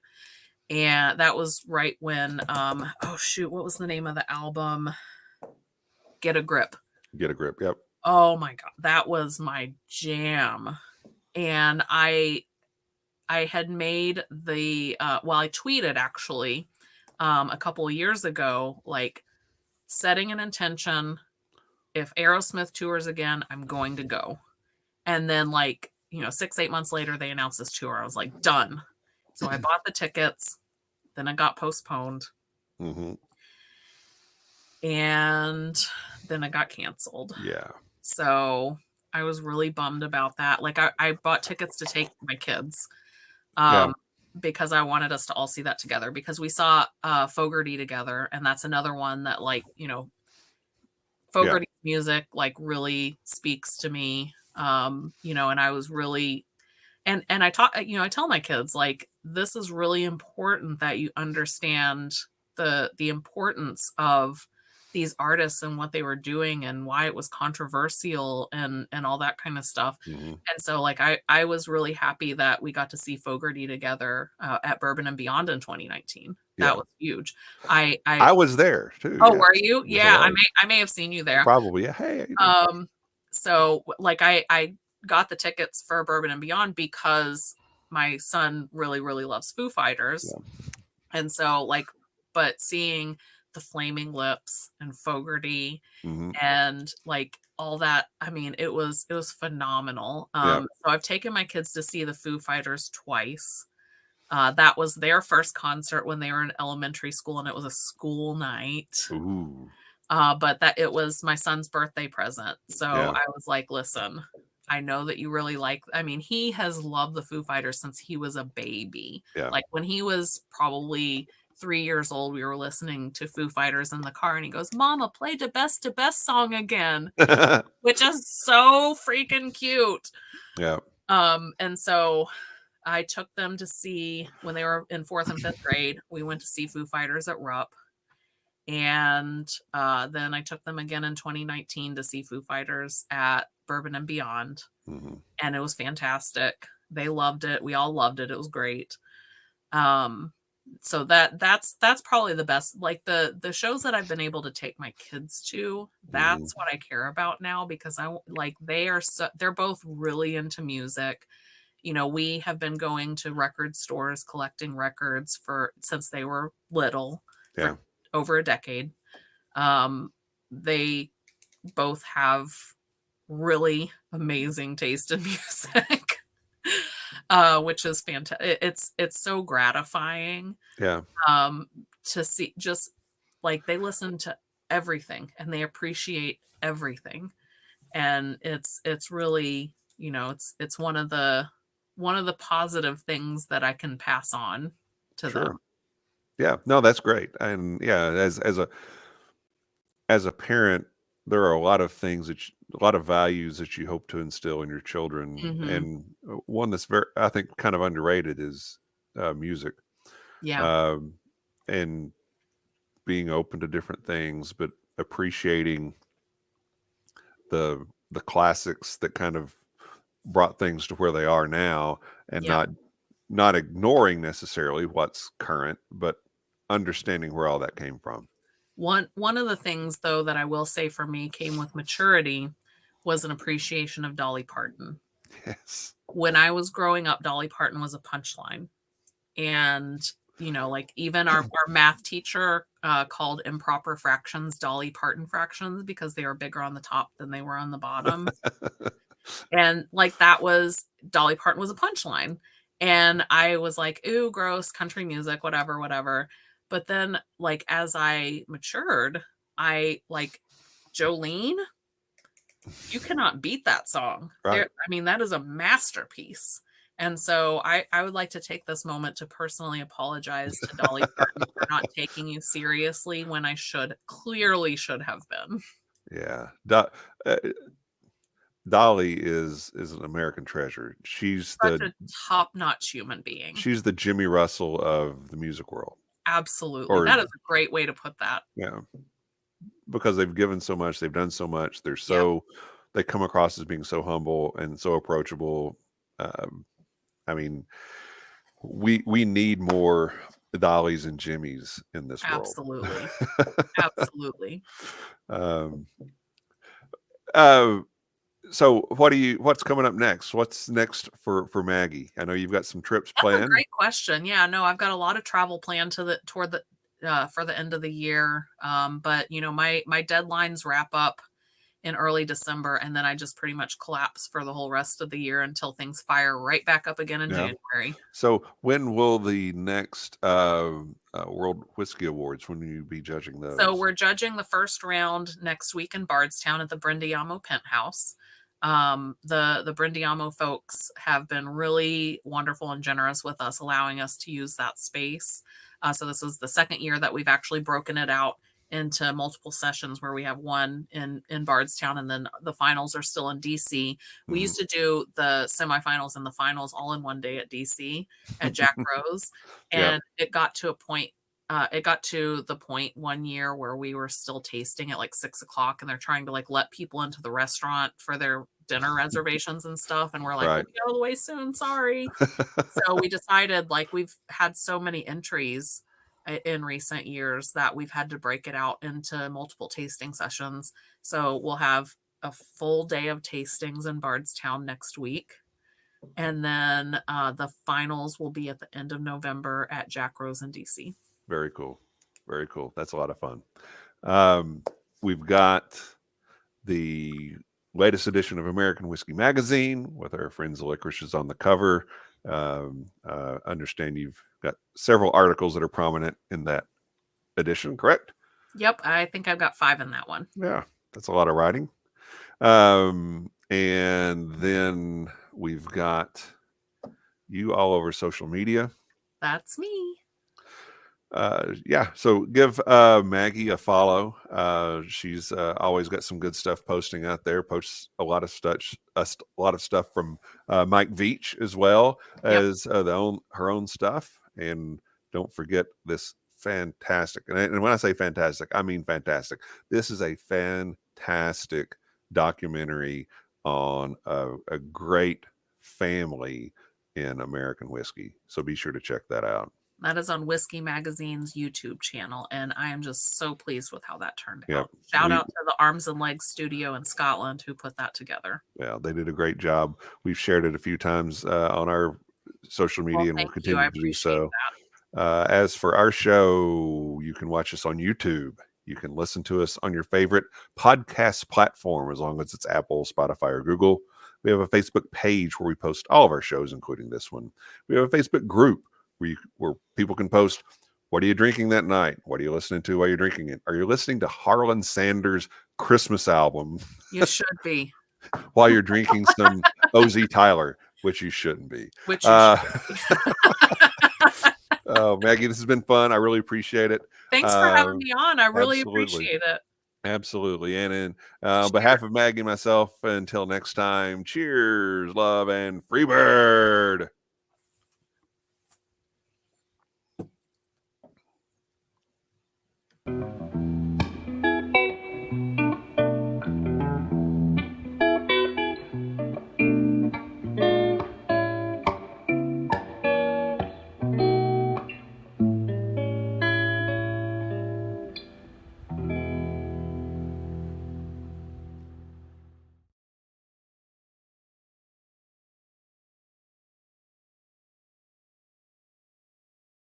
And that was right when, oh, shoot, what was the name of the album? Get a Grip.
Get a grip. Yep.
Oh my god, that was my jam. And I had made well, I tweeted actually, a couple of years ago, like, setting an intention, if Aerosmith tours again, I'm going to go. And then, like, 6, 8 months later, they announced this tour. I was like, done. So I bought the tickets. Then it got postponed.
Hmm.
And then it got canceled.
Yeah.
So I was really bummed about that. Like, I bought tickets to take my kids.
Yeah.
Um, because I wanted us to all see that together, because we saw Fogarty together, and that's another one that, like, you know,
Yeah.
Fogarty's music like really speaks to me. You know, and I was really, and I talk, you know, I tell my kids, like, this is really important that you understand the importance of these artists and what they were doing and why it was controversial and all that kind of stuff.
Hmm.
And so, like, I was really happy that we got to see Fogarty together at Bourbon and Beyond in 2019.
Yeah.
That was huge. I
I was there too.
Oh,
Yeah.
were you?
So
Yeah, I may have seen you there.
probably, yeah. Hey, how you doing?
Um, so, like, I got the tickets for Bourbon and Beyond because my son really, really loves Foo Fighters.
Yeah.
And so, like, but seeing the Flaming Lips and Fogarty
Hmm.
and, like, all that, I mean, it was phenomenal.
Yeah.
So I've taken my kids to see the Foo Fighters twice. That was their first concert when they were in elementary school, and it was a school night.
Ooh.
But that it was my son's birthday present. So
Yeah.
I was like, "Listen, I know that you really like." I mean, he has loved the Foo Fighters since he was a baby.
Yeah.
Like, when he was probably 3 years old, we were listening to Foo Fighters in the car, and he goes, "Mama, play the best song again," which is so freaking cute.
Yeah.
And so I took them to see, when they were in 4th and 5th grade, we went to see Foo Fighters at Rupp. And then I took them again in 2019 to see Foo Fighters at Bourbon and Beyond,
Hmm.
and it was fantastic. They loved it. We all loved it. It was great. Um, so that's probably the best. Like, the shows that I've been able to take my kids to,
Hmm.
that's what I care about now, because like, they are they're both really into music. You know, we have been going to record stores collecting records for since they were little,
Yeah.
for over a decade. They both have really amazing taste in music, which is fantastic. It's so gratifying,
Yeah.
um, to see, just like, they listen to everything and they appreciate everything, and it's really, you know, it's one of the positive things that I can pass on to
Sure.
them.
Yeah. No, that's great. And yeah, as a parent, there are a lot of things a lot of values that you hope to instill in your children,
Hmm.
and one that's very, I think, kind of underrated is music,
Yeah.
um, and being open to different things, but appreciating the classics that kind of brought things to where they are now, and
Yeah.
not ignoring necessarily what's current, but understanding where all that came from.
One of the things, though, that I will say for me came with maturity was an appreciation of Dolly Parton.
Yes.
When I was growing up, Dolly Parton was a punchline. And, you know, like, even our math teacher called improper fractions Dolly Parton fractions because they were bigger on the top than they were on the bottom. And, like, that was Dolly Parton was a punchline. And I was like, "Ooh, gross, country music, whatever, whatever." But then, like, as I matured, I like Jolene, you cannot beat that song.
Right.
I mean, that is a masterpiece. And so I would like to take this moment to personally apologize to Dolly Parton for not taking you seriously when I clearly should have been.
Yeah. Uh, Dolly is an American treasure.
Such a top-notch human being.
She's the Jimmy Russell of the music world.
Absolutely.
Or
That is a great way to put that.
yeah, because they've given so much, they've done so much.
Yep.
They come across as being so humble and so approachable. Um, I mean, we need more Dollies and Jimmys in this world.
Absolutely. Absolutely.
um, uh, so what's coming up next? What's next for Maggie? I know you've got some trips
That's a
planned.
great question. Yeah, no, I've got a lot of travel planned toward the for the end of the year. But, you know, my deadlines wrap up in early December, and then I just pretty much collapse for the whole rest of the year until things fire right back up again in
Yeah.
January.
So when will the next World Whiskey Awards? When will you be judging
So
those?
we're judging the first round next week in Bardstown at the Brindiamo Penthouse. The Brindiamo folks have been really wonderful and generous with us, allowing us to use that space. So this is the second year that we've actually broken it out into multiple sessions, where we have one in Bardstown, and then the finals are still in DC. We
Mhm.
used to do the semifinals and the finals all in one day at DC at Jack Rose,
Yep.
and it got to a point. It got to the point one year where we were still tasting at like 6 o'clock, and they're trying to like let people into the restaurant for their dinner reservations and stuff. And we're like, we'll
Right.
be out of the way soon. Sorry. So we decided, like, we've had so many entries in recent years that we've had to break it out into multiple tasting sessions. So we'll have a full day of tastings in Bardstown next week. And then the finals will be at the end of November at Jack Rose in DC.
Very cool. Very cool. That's a lot of fun. We've got the latest edition of American Whiskey Magazine with our friends the Licorices on the cover. Understand you've got several articles that are prominent in that edition, correct?
Yep, I think I've got 5 in that one.
Yeah, that's a lot of writing. And then we've got you all over social media.
That's me.
Yeah, so give Maggie a follow. She's always got some good stuff posting out there. Posts a lot of stuff from Mike Veach, as well
Yep.
as her own stuff. And don't forget this fantastic, and when I say fantastic, I mean fantastic. This is a fantastic documentary on a great family in American whiskey. So be sure to check that out.
That is on Whiskey Magazine's YouTube channel, and I am just so pleased with how that turned
Yep.
out. Shout out to the Arms and Legs studio in Scotland who put that together.
Yeah, they did a great job. We've shared it a few times on our social
Well,
media, and we'll
thank you. I
continue to do
appreciate
so.
that.
As for our show, you can watch us on YouTube. You can listen to us on your favorite podcast platform, as long as it's Apple, Spotify, or Google. We have a Facebook page where we post all of our shows, including this one. We have a Facebook group where people can post, what are you drinking that night? What are you listening to while you're drinking it? Are you listening to Harlan Sanders' Christmas album
You should be.
while you're drinking some OZ Tyler, which you shouldn't be?
Which you should be.
Oh, Maggie, this has been fun. I really appreciate it.
Thanks for having me on. I really
Absolutely.
appreciate it.
Absolutely. And on behalf of Maggie and myself, until next time, cheers, love, and Freebird.